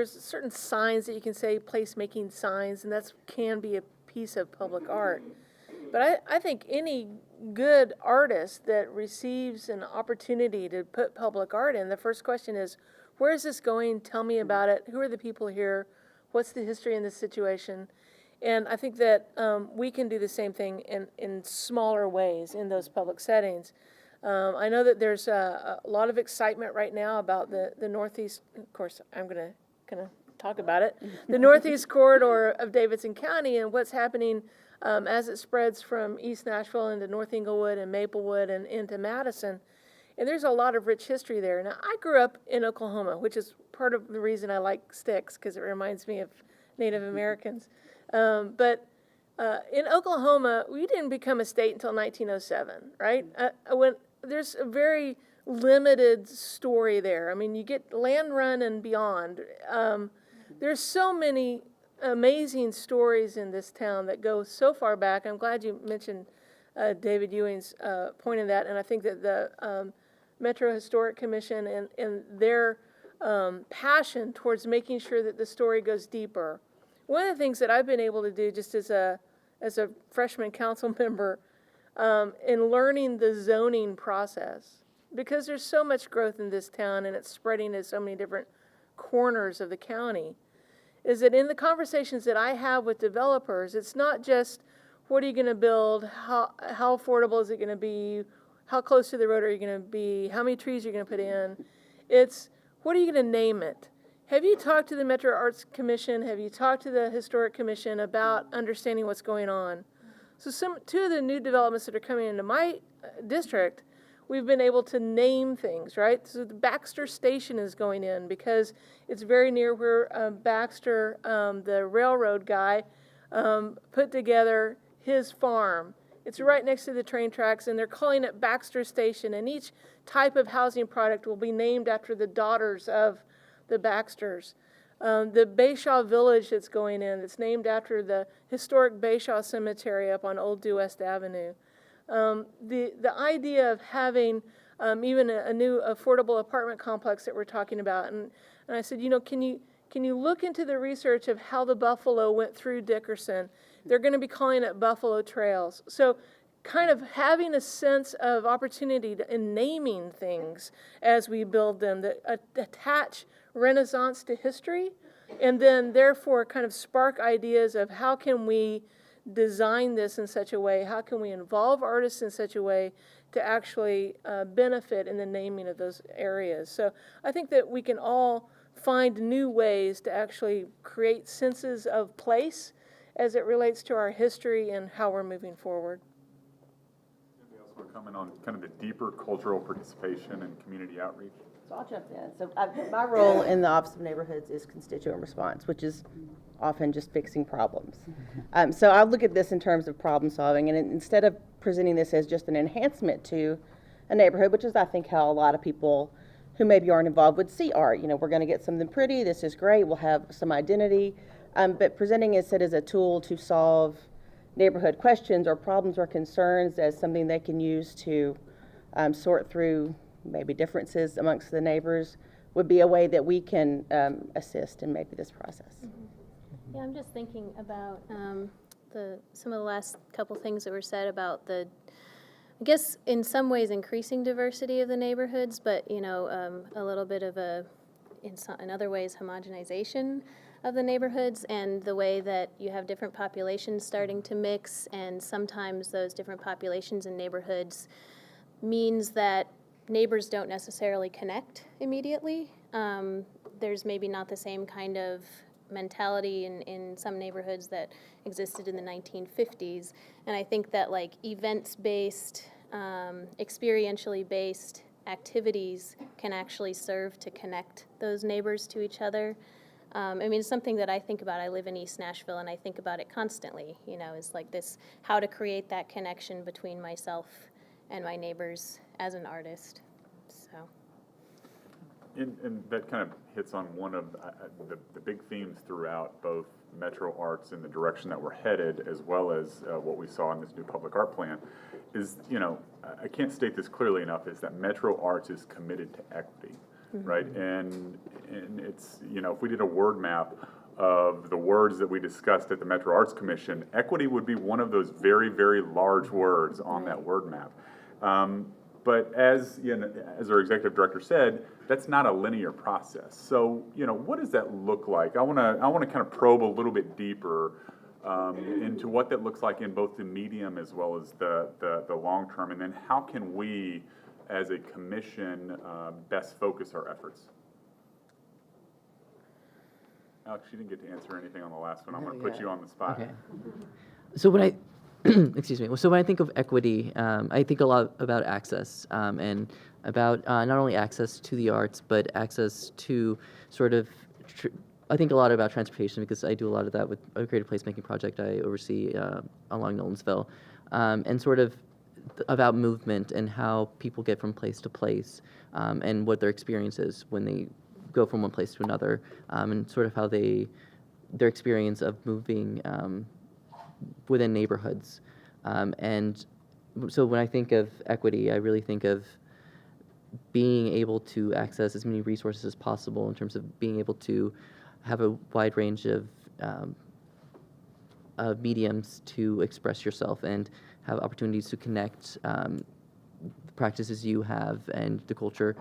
certain signs that you can say placemaking signs, and that can be a piece of public art. But I think any good artist that receives an opportunity to put public art in, the first question is, where is this going? Tell me about it. Who are the people here? What's the history in this situation? And I think that we can do the same thing in smaller ways in those public settings. I know that there's a lot of excitement right now about the Northeast, of course, I'm going to kind of talk about it, the Northeast corridor of Davidson County and what's happening as it spreads from East Nashville into North Englewood and Maplewood and into Madison. And there's a lot of rich history there. Now, I grew up in Oklahoma, which is part of the reason I like sticks, because it reminds me of Native Americans. But in Oklahoma, we didn't become a state until 1907, right? When there's a very limited story there. I mean, you get Land Run and beyond. There's so many amazing stories in this town that go so far back. I'm glad you mentioned David Ewing's point in that, and I think that the Metro Historic Commission and their passion towards making sure that the story goes deeper. One of the things that I've been able to do just as a freshman council member in learning the zoning process, because there's so much growth in this town and it's spreading to so many different corners of the county, is that in the conversations that I have with developers, it's not just what are you going to build, how affordable is it going to be, how close to the road are you going to be, how many trees are you going to put in. It's what are you going to name it? Have you talked to the Metro Arts Commission? Have you talked to the Historic Commission about understanding what's going on? So two of the new developments that are coming into my district, we've been able to name things, right? So the Baxter Station is going in because it's very near where Baxter, the railroad guy, put together his farm. It's right next to the train tracks, and they're calling it Baxter Station, and each type of housing product will be named after the daughters of the Baxters. The Bayshaw Village that's going in, it's named after the historic Bayshaw Cemetery up on Old Due West Avenue. The idea of having even a new affordable apartment complex that we're talking about, and I said, you know, can you look into the research of how the buffalo went through Dickerson? They're going to be calling it Buffalo Trails. So kind of having a sense of opportunity in naming things as we build them that attach Renaissance to history, and then therefore kind of spark ideas of how can we design this in such a way, how can we involve artists in such a way to actually benefit in the naming of those areas. So I think that we can all find new ways to actually create senses of place as it relates to our history and how we're moving forward. Anybody else want to comment on kind of the deeper cultural participation and community outreach? So I'll jump in. So my role in the Office of Neighborhoods is constituent response, which is often just fixing problems. So I'll look at this in terms of problem solving, and instead of presenting this as just an enhancement to a neighborhood, which is I think how a lot of people who maybe aren't involved would see art. You know, we're going to get something pretty, this is great, we'll have some identity, but presenting it as a tool to solve neighborhood questions or problems or concerns as something they can use to sort through maybe differences amongst the neighbors would be a way that we can assist in maybe this process. Yeah, I'm just thinking about some of the last couple things that were said about I guess in some ways increasing diversity of the neighborhoods, but you know, a little bit of in other ways homogenization of the neighborhoods, and the way that you have different populations starting to mix, and sometimes those different populations and neighborhoods means that neighbors don't necessarily connect immediately. There's maybe not the same kind of mentality in some neighborhoods that existed in the 1950s. And I think that like events-based, experientially based activities can actually serve to connect those neighbors to each other. I mean, it's something that I think about. I live in East Nashville, and I think about it constantly, you know, it's like this, how to create that connection between myself and my neighbors as an artist, so. And that kind of hits on one of the big themes throughout both Metro Arts and the direction that we're headed, as well as what we saw in this new public art plan, is, you know, I can't state this clearly enough, is that Metro Arts is committed to equity, right? And it's, you know, if we did a word map of the words that we discussed at the Metro Arts Commission, equity would be one of those very, very large words on that word map. But as our executive director said, that's not a linear process. So, what does that look like? I want to kind of probe a little bit deeper into what that looks like in both the medium as well as the long term, and then how can we, as a commission, best focus our efforts? Alex, you didn't get to answer anything on the last one. I'm going to put you on the spot. Okay. So when I excuse me. So when I think of equity, I think a lot about access and about not only access to the arts, but access to sort of, I think a lot about transportation because I do a lot of that with a creative placemaking project I oversee along Nolensville, and sort of about movement and how people get from place to place and what their experience is when they go from one place to another, and sort of how their experience of moving within neighborhoods. And so when I think of equity, I really think of being able to access as many resources as possible in terms of being able to have a wide range of mediums to express yourself and have opportunities to connect the practices you have and the culture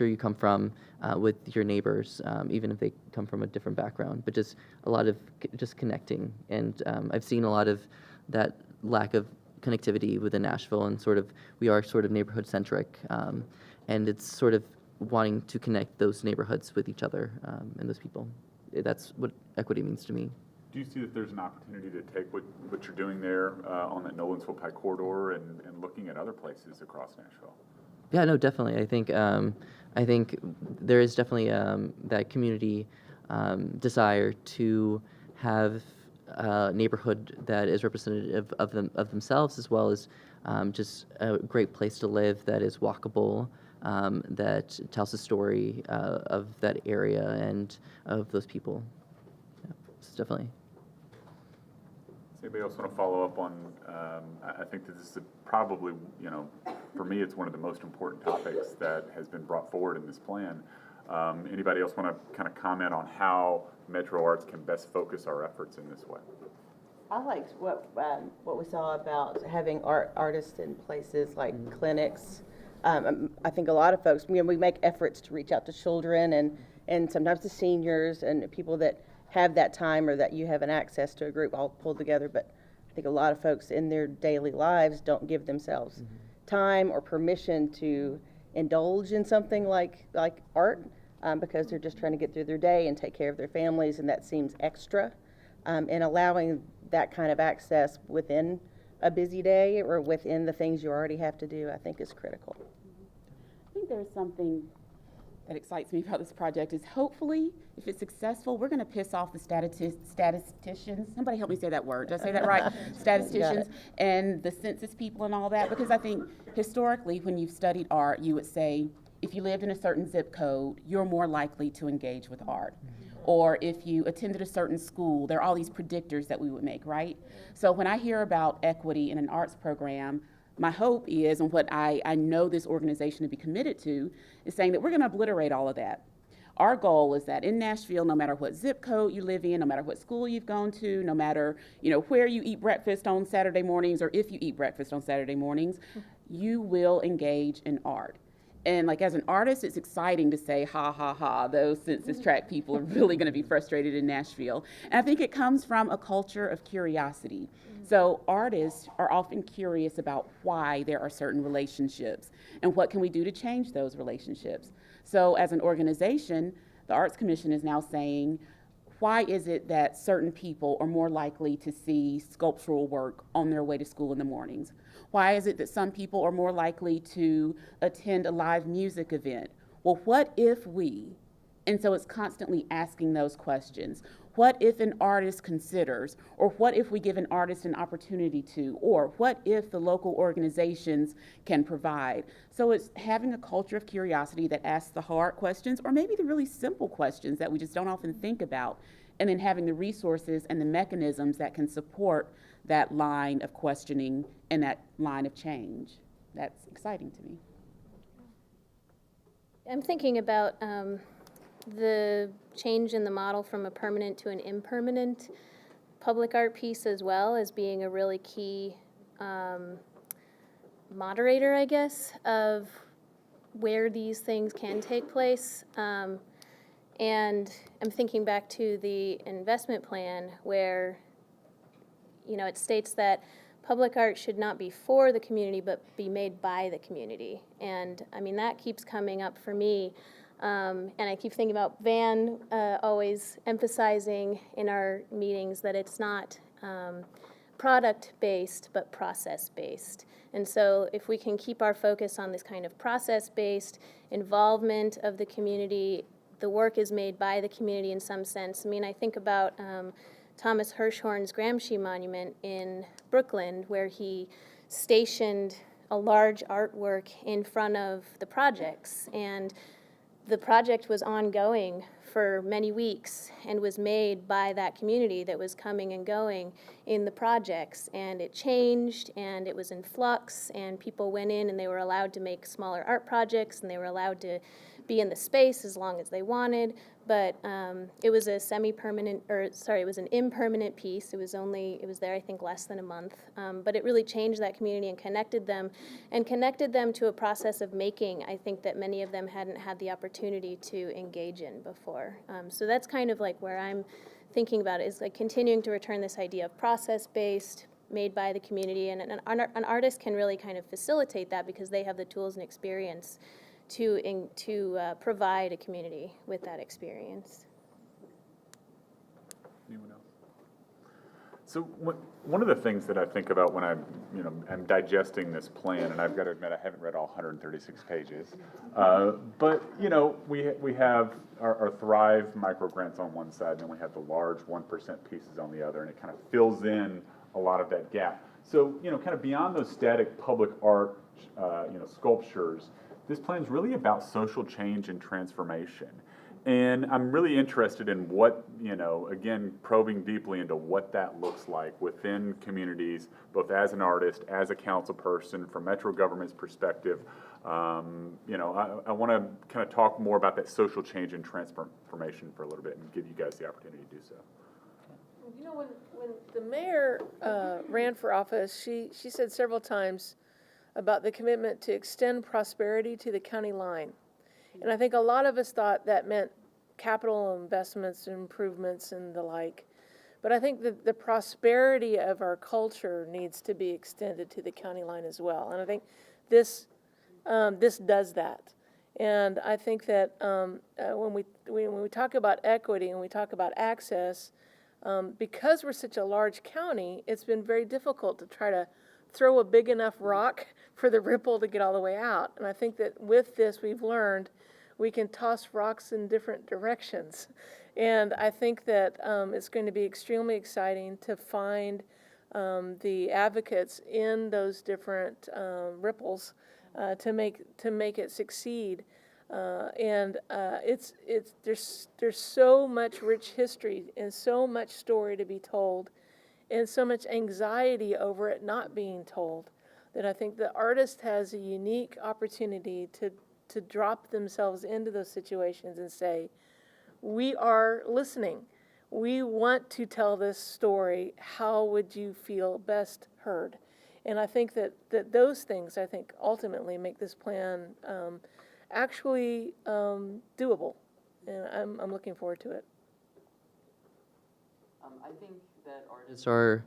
you come from with your neighbors, even if they come from a different background, but just a lot of just connecting. And I've seen a lot of that lack of connectivity within Nashville, and sort of we are sort of neighborhood centric, and it's sort of wanting to connect those neighborhoods with each other and those people. That's what equity means to me. Do you see that there's an opportunity to take what you're doing there on that Nolensville Pike corridor and looking at other places across Nashville? Yeah, no, definitely. I think there is definitely that community desire to have a neighborhood that is representative of themselves, as well as just a great place to live that is walkable, that tells a story of that area and of those people. Yeah, it's definitely. Does anybody else want to follow up on, I think that this is probably, for me, it's one of the most important topics that has been brought forward in this plan. Anybody else want to kind of comment on how Metro Arts can best focus our efforts in this way? I liked what we saw about having artists in places like clinics. I think a lot of folks, we make efforts to reach out to children and sometimes to seniors and people that have that time or that you have an access to a group all pulled together. But I think a lot of folks in their daily lives don't give themselves time or permission to indulge in something like art because they're just trying to get through their day and take care of their families, and that seems extra. And allowing that kind of access within a busy day or within the things you already have to do, I think is critical. I think there's something that excites me about this project is hopefully, if it's successful, we're going to piss off the statisticians. Somebody help me say that word. Did I say that right? Statisticians and the census people and all that. Because I think historically, when you've studied art, you would say, if you lived in a certain zip code, you're more likely to engage with art. Or if you attended a certain school, there are all these predictors that we would make, right? So when I hear about equity in an arts program, my hope is, and what I know this organization to be committed to, is saying that we're going to obliterate all of that. Our goal is that in Nashville, no matter what zip code you live in, no matter what school you've gone to, no matter where you eat breakfast on Saturday mornings, or if you eat breakfast on Saturday mornings, you will engage in art. And like as an artist, it's exciting to say, ha, ha, ha, those census tract people are really going to be frustrated in Nashville. And I think it comes from a culture of curiosity. So artists are often curious about why there are certain relationships and what can we do to change those relationships. So as an organization, the Arts Commission is now saying, why is it that certain people are more likely to see sculptural work on their way to school in the mornings? Why is it that some people are more likely to attend a live music event? Well, what if we? And so it's constantly asking those questions. What if an artist considers? Or what if we give an artist an opportunity to? Or what if the local organizations can provide? So it's having a culture of curiosity that asks the hard questions, or maybe the really simple questions that we just don't often think about, and then having the resources and the mechanisms that can support that line of questioning and that line of change. That's exciting to me. I'm thinking about the change in the model from a permanent to an impermanent public art piece as well as being a really key moderator, I guess, of where these things can take place. And I'm thinking back to the investment plan where, you know, it states that public art should not be for the community, but be made by the community. And I mean, that keeps coming up for me. And I keep thinking about Van always emphasizing in our meetings that it's not product-based, but process-based. And so if we can keep our focus on this kind of process-based involvement of the community, the work is made by the community in some sense. I mean, I think about Thomas Hirschhorn's Gramsci Monument in Brooklyn, where he stationed a large artwork in front of the projects. And the project was ongoing for many weeks and was made by that community that was coming and going in the projects. And it changed, and it was in flux, and people went in and they were allowed to make smaller art projects, and they were allowed to be in the space as long as they wanted. But it was a it was an impermanent piece. It was there, I think, less than a month. But it really changed that community and connected them to a process of making, I think, that many of them hadn't had the opportunity to engage in before. So that's kind of like where I'm thinking about it, is like continuing to return this idea of process-based, made by the community. And an artist can really kind of facilitate that because they have the tools and experience to provide a community with that experience. Anyone else? So one of the things that I think about when I'm digesting this plan, and I've got to admit I haven't read all 136 pages, but we have our Thrive micro grants on one side, and then we have the large 1% pieces on the other, and it kind of fills in a lot of that gap. So kind of beyond those static public art, sculptures, this plan is really about social change and transformation. And I'm really interested in what, again, probing deeply into what that looks like within communities, both as an artist, as a council person, from Metro government's perspective. I want to kind of talk more about that social change and transformation for a little bit and give you guys the opportunity to do so. When the mayor ran for office, she said several times about the commitment to extend prosperity to the county line. And I think a lot of us thought that meant capital investments and improvements and the like. But I think that the prosperity of our culture needs to be extended to the county line as well. And I think this does that. And I think that when we talk about equity and we talk about access, because we're such a large county, it's been very difficult to try to throw a big enough rock for the ripple to get all the way out. And I think that with this, we've learned we can toss rocks in different directions. And I think that it's going to be extremely exciting to find the advocates in those different ripples to make it succeed. There's so much rich history and so much story to be told, and so much anxiety over it not being told, that I think the artist has a unique opportunity to drop themselves into those situations and say, we are listening. We want to tell this story. How would you feel best heard? And I think that those things, I think, ultimately make this plan actually doable. And I'm looking forward to it. I think that artists are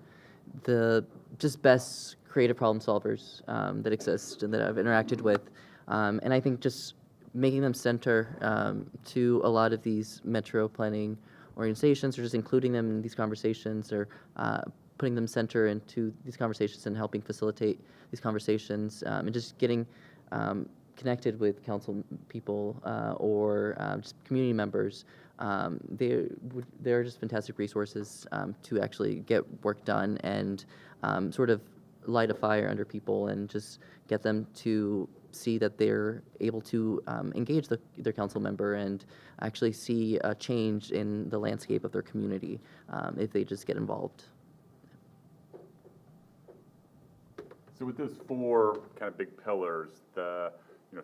the just best creative problem solvers that exist and that I've interacted with. And I think just making them center to a lot of these metro planning organizations, or just including them in these conversations, or putting them center into these conversations and helping facilitate these conversations, and just getting connected with council people or just community members. They're just fantastic resources to actually get work done and sort of light a fire under people and just get them to see that they're able to engage their council member and actually see a change in the landscape of their community if they just get involved. So with those four kind of big pillars, the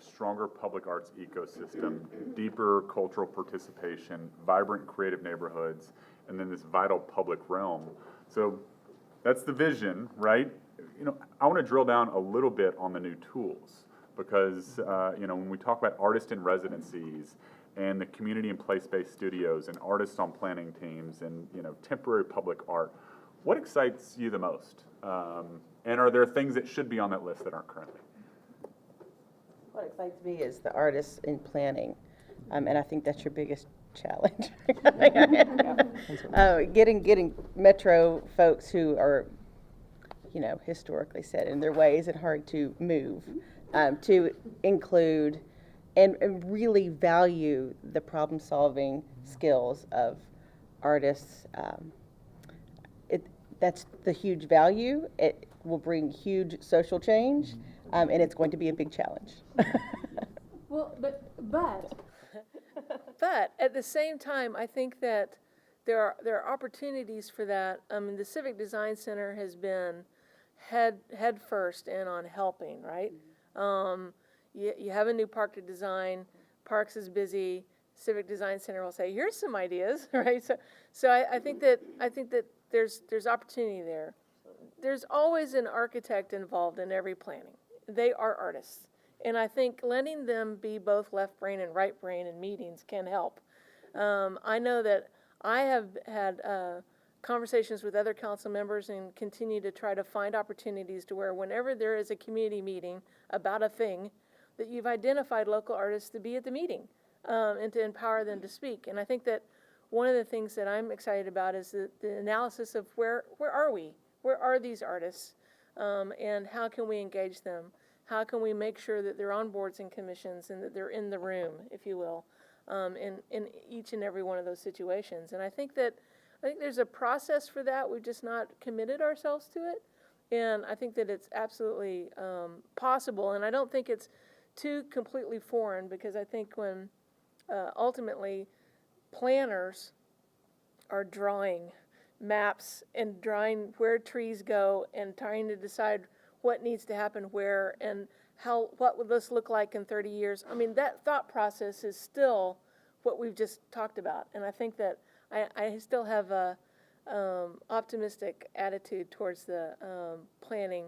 stronger public arts ecosystem, deeper cultural participation, vibrant creative neighborhoods, and then this vital public realm. So that's the vision, right? I want to drill down a little bit on the new tools because, when we talk about artist in residencies and the community and place-based studios and artists on planning teams and, temporary public art, what excites you the most? And are there things that should be on that list that aren't currently? What excites me is the artists in planning, and I think that's your biggest challenge. Getting Metro folks who are, historically set in their ways and hard to move, to include and really value the problem-solving skills of artists. That's the huge value. It will bring huge social change, and it's going to be a big challenge. Well, but at the same time, I think that there are opportunities for that. I mean, the Civic Design Center has been head first in on helping, right? You have a new park to design. Parks is busy. Civic Design Center will say, "Here's some ideas," right? So I think that there's opportunity there. There's always an architect involved in every planning. They are artists. And I think letting them be both left brain and right brain in meetings can help. I know that I have had conversations with other council members and continue to try to find opportunities to where whenever there is a community meeting about a thing, that you've identified local artists to be at the meeting and to empower them to speak. And I think that one of the things that I'm excited about is the analysis of where are we? Where are these artists? And how can we engage them? How can we make sure that they're on boards and commissions and that they're in the room, if you will, in each and every one of those situations? And I think there's a process for that. We've just not committed ourselves to it. And I think that it's absolutely possible. And I don't think it's too completely foreign, because I think when ultimately planners are drawing maps and drawing where trees go and trying to decide what needs to happen where and what would this look like in 30 years. I mean, that thought process is still what we've just talked about. And I think that I still have a optimistic attitude towards the planning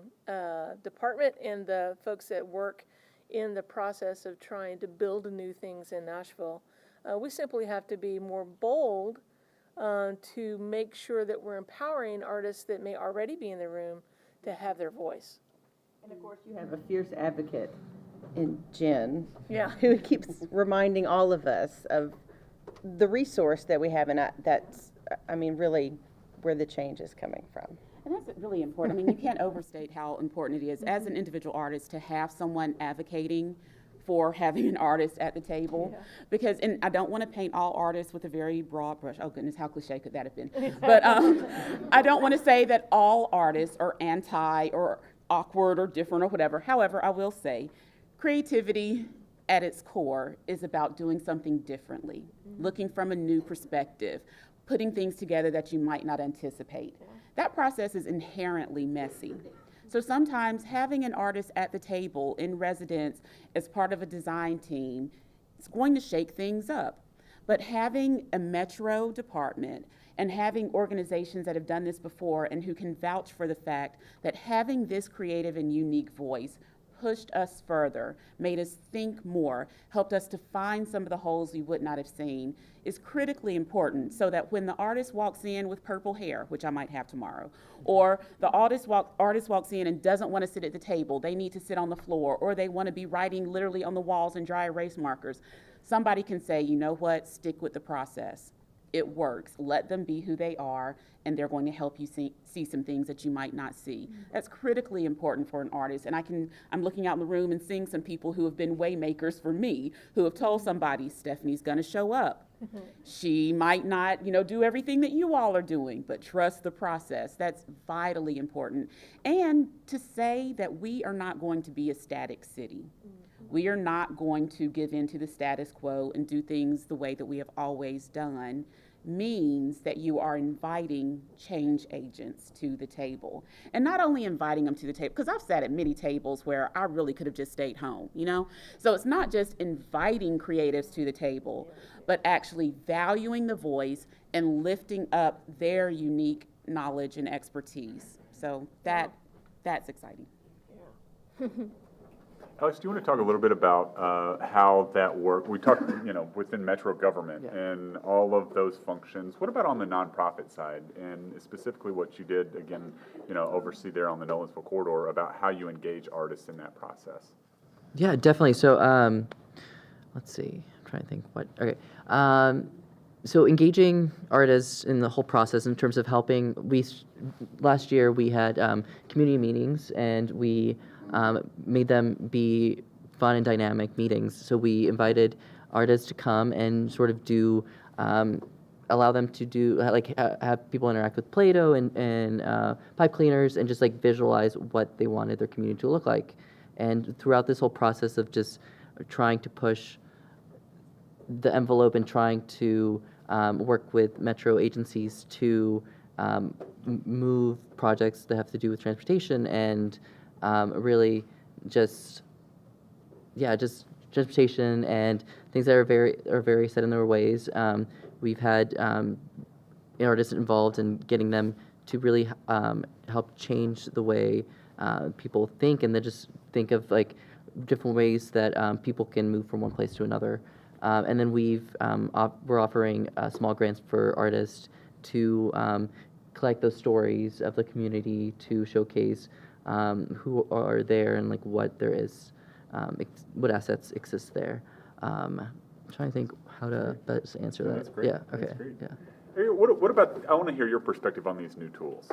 department and the folks that work in the process of trying to build new things in Nashville. We simply have to be more bold to make sure that we're empowering artists that may already be in the room to have their voice. And of course, you have a fierce advocate in Jen, Yeah. who keeps reminding all of us of the resource that we have, and that's, really where the change is coming from. And that's really important. I mean, you can't overstate how important it is as an individual artist to have someone advocating for having an artist at the table. Yeah. Because, and I don't want to paint all artists with a very broad brush. Oh goodness, how cliche could that have been? But I don't want to say that all artists are anti or awkward or different or whatever. However, I will say creativity at its core is about doing something differently, looking from a new perspective, putting things together that you might not anticipate. That process is inherently messy. So sometimes having an artist at the table in residence as part of a design team is going to shake things up. But having a Metro department and having organizations that have done this before and who can vouch for the fact that having this creative and unique voice pushed us further, made us think more, helped us to find some of the holes we would not have seen, is critically important, so that when the artist walks in with purple hair, which I might have tomorrow, or the artist walks in and doesn't want to sit at the table, they need to sit on the floor, or they want to be writing literally on the walls and dry erase markers, somebody can say, you know what, stick with the process. It works. Let them be who they are, and they're going to help you see some things that you might not see. That's critically important for an artist. And I'm looking out in the room and seeing some people who have been waymakers for me, who have told somebody, Stephanie's going to show up. She might not, do everything that you all are doing, but trust the process. That's vitally important. And to say that we are not going to be a static city. We are not going to give in to the status quo and do things the way that we have always done. means that you are inviting change agents to the table. And not only inviting them to the table, because I've sat at many tables where I really could have just stayed home, you know? So it's not just inviting creatives to the table, but actually valuing the voice and lifting up their unique knowledge and expertise. So that's exciting. Alex, do you want to talk a little bit about how that worked? We talked, within Metro government and all of those functions. What about on the nonprofit side, and specifically what you did, again, oversee there on the Nolensville corridor, about how you engage artists in that process? Yeah, definitely. So, let's see. I'm trying to think what. Okay. So engaging artists in the whole process in terms of helping. Last year we had community meetings, and we made them be fun and dynamic meetings. So we invited artists to come and sort of do, allow them to do, have people interact with Play-Doh and pipe cleaners, and just like visualize what they wanted their community to look like. And throughout this whole process of just trying to push the envelope and trying to work with Metro agencies to move projects that have to do with transportation and really just transportation and things that are very set in their ways. We've had artists involved in getting them to really help change the way people think, and then just think of like different ways that people can move from one place to another. And then we're offering small grants for artists to collect those stories of the community, to showcase who are there and like what there is, what assets exist there. I'm trying to think how to best answer that. That's great. Yeah. Okay. That's great. Yeah. Hey, what about? I want to hear your perspective on these new tools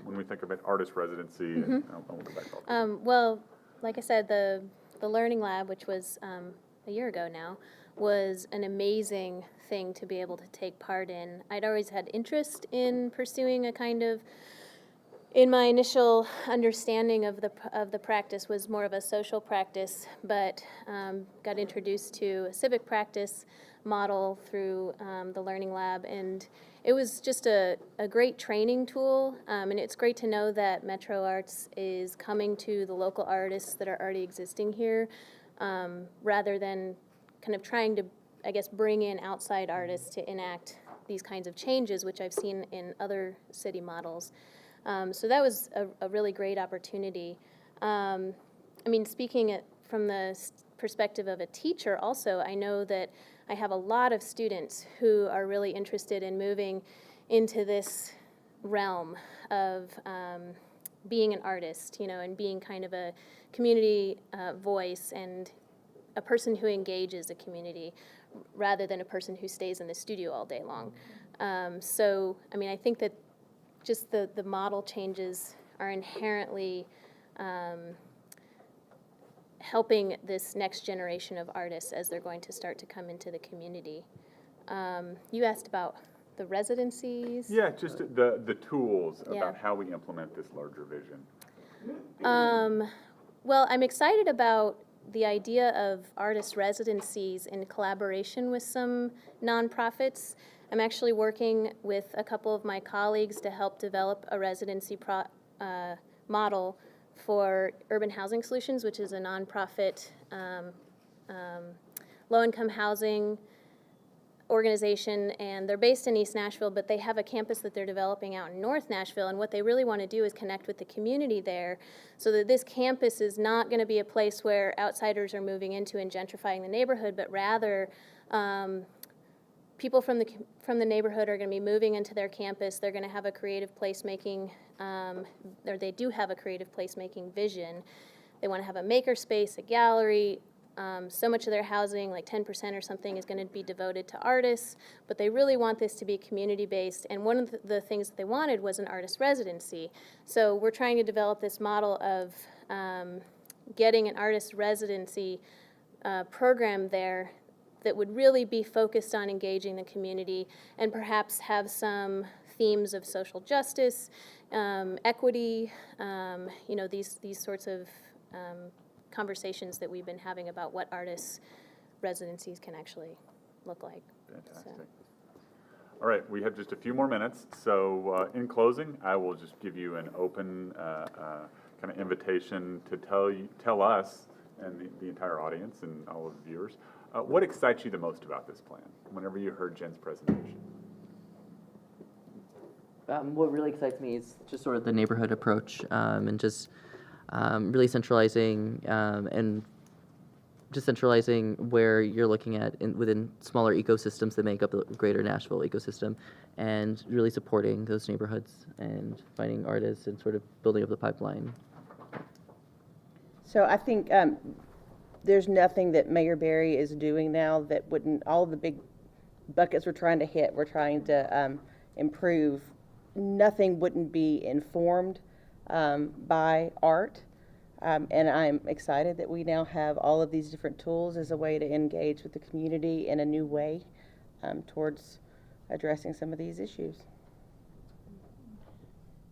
when we think about artist residency. And I want to go back to Well, like I said, the Learning Lab, which was a year ago now, was an amazing thing to be able to take part in. I'd always had interest in pursuing a kind of, in my initial understanding of the practice was more of a social practice, but got introduced to a civic practice model through the Learning Lab, and it was just a great training tool, and it's great to know that Metro Arts is coming to the local artists that are already existing here, rather than kind of trying to, I guess, bring in outside artists to enact these kinds of changes, which I've seen in other city models. So that was a really great opportunity. I mean, speaking from the perspective of a teacher also, I know that I have a lot of students who are really interested in moving into this realm of being an artist, and being kind of a community voice and a person who engages a community rather than a person who stays in the studio all day long. So, I mean, I think that just the model changes are inherently helping this next generation of artists as they're going to start to come into the community. You asked about the residencies? Yeah, just the tools about how we implement this larger vision. Well, I'm excited about the idea of artist residencies in collaboration with some nonprofits. I'm actually working with a couple of my colleagues to help develop a residency model for Urban Housing Solutions, which is a nonprofit low-income housing organization, and they're based in East Nashville, but they have a campus that they're developing out in North Nashville, and what they really want to do is connect with the community there so that this campus is not going to be a place where outsiders are moving into and gentrifying the neighborhood, but rather people from the neighborhood are going to be moving into their campus. They're going to have a creative placemaking, or they do have a creative placemaking vision. They want to have a maker space, a gallery. So much of their housing, like 10% or something, is going to be devoted to artists, but they really want this to be community-based, and one of the things that they wanted was an artist residency. So we're trying to develop this model of getting an artist residency program there that would really be focused on engaging the community and perhaps have some themes of social justice, equity, these sorts of conversations that we've been having about what artists' residencies can actually look like. Fantastic. All right, we have just a few more minutes, so in closing, I will just give you an open kind of invitation to tell us and the entire audience and all of the viewers, what excites you the most about this plan whenever you heard Jen's presentation? What really excites me is just sort of the neighborhood approach, and just really centralizing where you're looking at within smaller ecosystems that make up the greater Nashville ecosystem, and really supporting those neighborhoods and finding artists and sort of building up the pipeline. So I think there's nothing that Mayor Berry is doing now that wouldn't, all the big buckets we're trying to hit, we're trying to improve, nothing wouldn't be informed by art. And I'm excited that we now have all of these different tools as a way to engage with the community in a new way towards addressing some of these issues.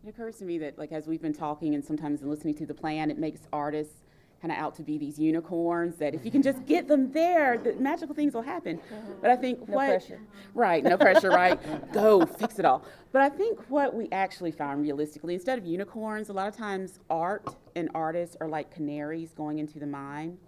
It occurs to me that, like, as we've been talking and sometimes listening to the plan, it makes artists kind of out to be these unicorns that if you can just get them there, the magical things will happen. But I think No pressure. Right, no pressure, right? Go, fix it all. But I think what we actually found realistically, instead of unicorns, a lot of times art and artists are like canaries going into the mine.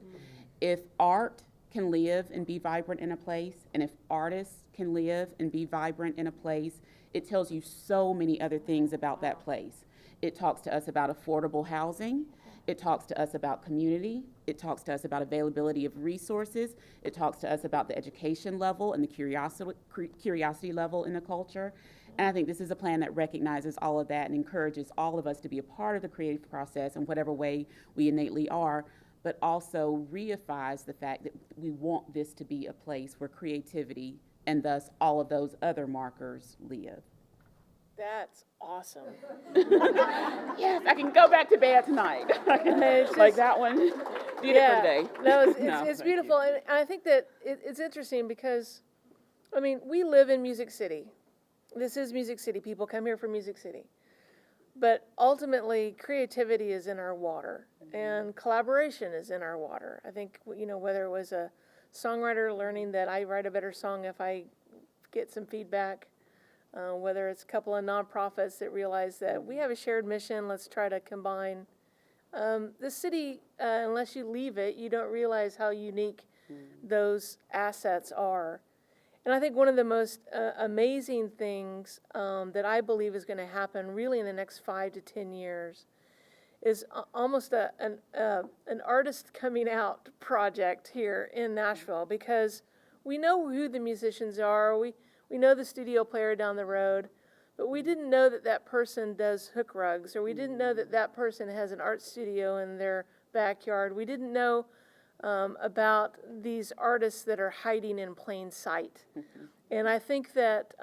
If art can live and be vibrant in a place, and if artists can live and be vibrant in a place, it tells you so many other things about that place. It talks to us about affordable housing. It talks to us about community. It talks to us about availability of resources. It talks to us about the education level and the curiosity level in the culture. And I think this is a plan that recognizes all of that and encourages all of us to be a part of the creative process in whatever way we innately are, but also reifies the fact that we want this to be a place where creativity and thus all of those other markers live. That's awesome. Yes, I can go back to bed tonight. Like that one. Did it for today. No, No, it's thank beautiful. And I think that it's interesting because, I mean, we live in Music City. This is Music City. People come here from Music City. But ultimately, creativity is in our water, and collaboration is in our water. I think, you know, whether it was a songwriter learning that I write a better song if I get some feedback, whether it's a couple of nonprofits that realize that we have a shared mission, let's try to combine. The city, unless you leave it, you don't realize how unique those assets are. And I think one of the most amazing things that I believe is going to happen really in the next 5 to 10 years is almost an artist coming out project here in Nashville, because we know who the musicians are, we know the studio player down the road, but we didn't know that that person does hook rugs, or we didn't know that that person has an art studio in their backyard. We didn't know about these artists that are hiding in plain sight. And I think that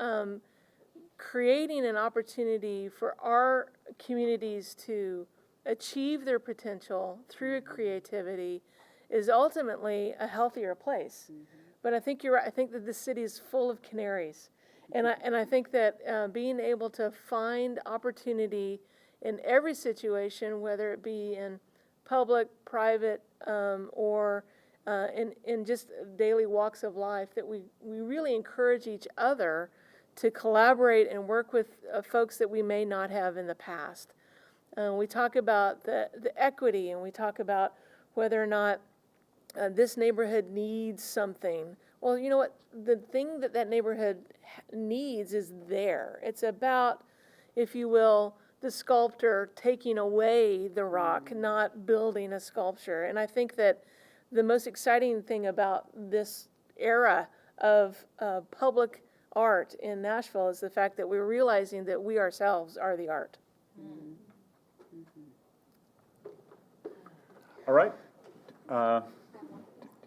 creating an opportunity for our communities to achieve their potential through creativity is ultimately a healthier place. But I think you're right. I think that the city is full of canaries. And I think that being able to find opportunity in every situation, whether it be in public, private, or in just daily walks of life, that we really encourage each other to collaborate and work with folks that we may not have in the past. We talk about the equity, and we talk about whether or not this neighborhood needs something. Well, you know what? The thing that neighborhood needs is there. It's about, if you will, the sculptor taking away the rock, not building a sculpture. And I think that the most exciting thing about this era of public art in Nashville is the fact that we're realizing that we ourselves are the art. All right.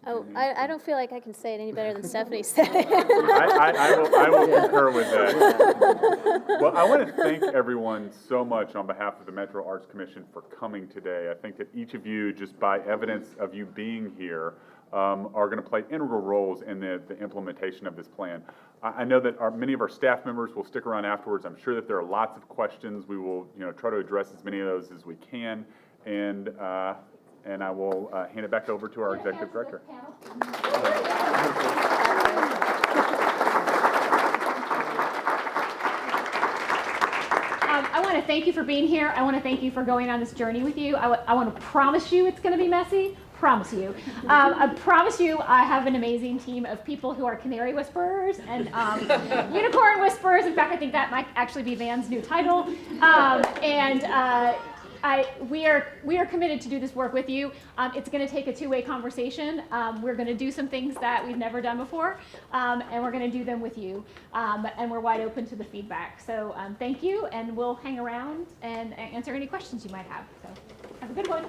I don't feel like I can say it any better than Stephanie said it. I will concur with that. Well, I want to thank everyone so much on behalf of the Metro Arts Commission for coming today. I think that each of you, just by evidence of you being here, are going to play integral roles in the implementation of this plan. I know that many of our staff members will stick around afterwards. I'm sure that there are lots of questions. We will, try to address as many of those as we can, and I will hand it back over to our executive director. want to thank you for being here. I want to thank you for going on this journey with you. I want to promise you it's going to be messy. Promise you. I promise you I have an amazing team of people who are canary whisperers and unicorn whisperers. In fact, I think that might actually be Van's new title. We are committed to do this work with you. It's going to take a two-way conversation. We're going to do some things that we've never done before, and we're going to do them with you. And we're wide open to the feedback. So thank you, and we'll hang around and answer any questions you might have. So have a good one.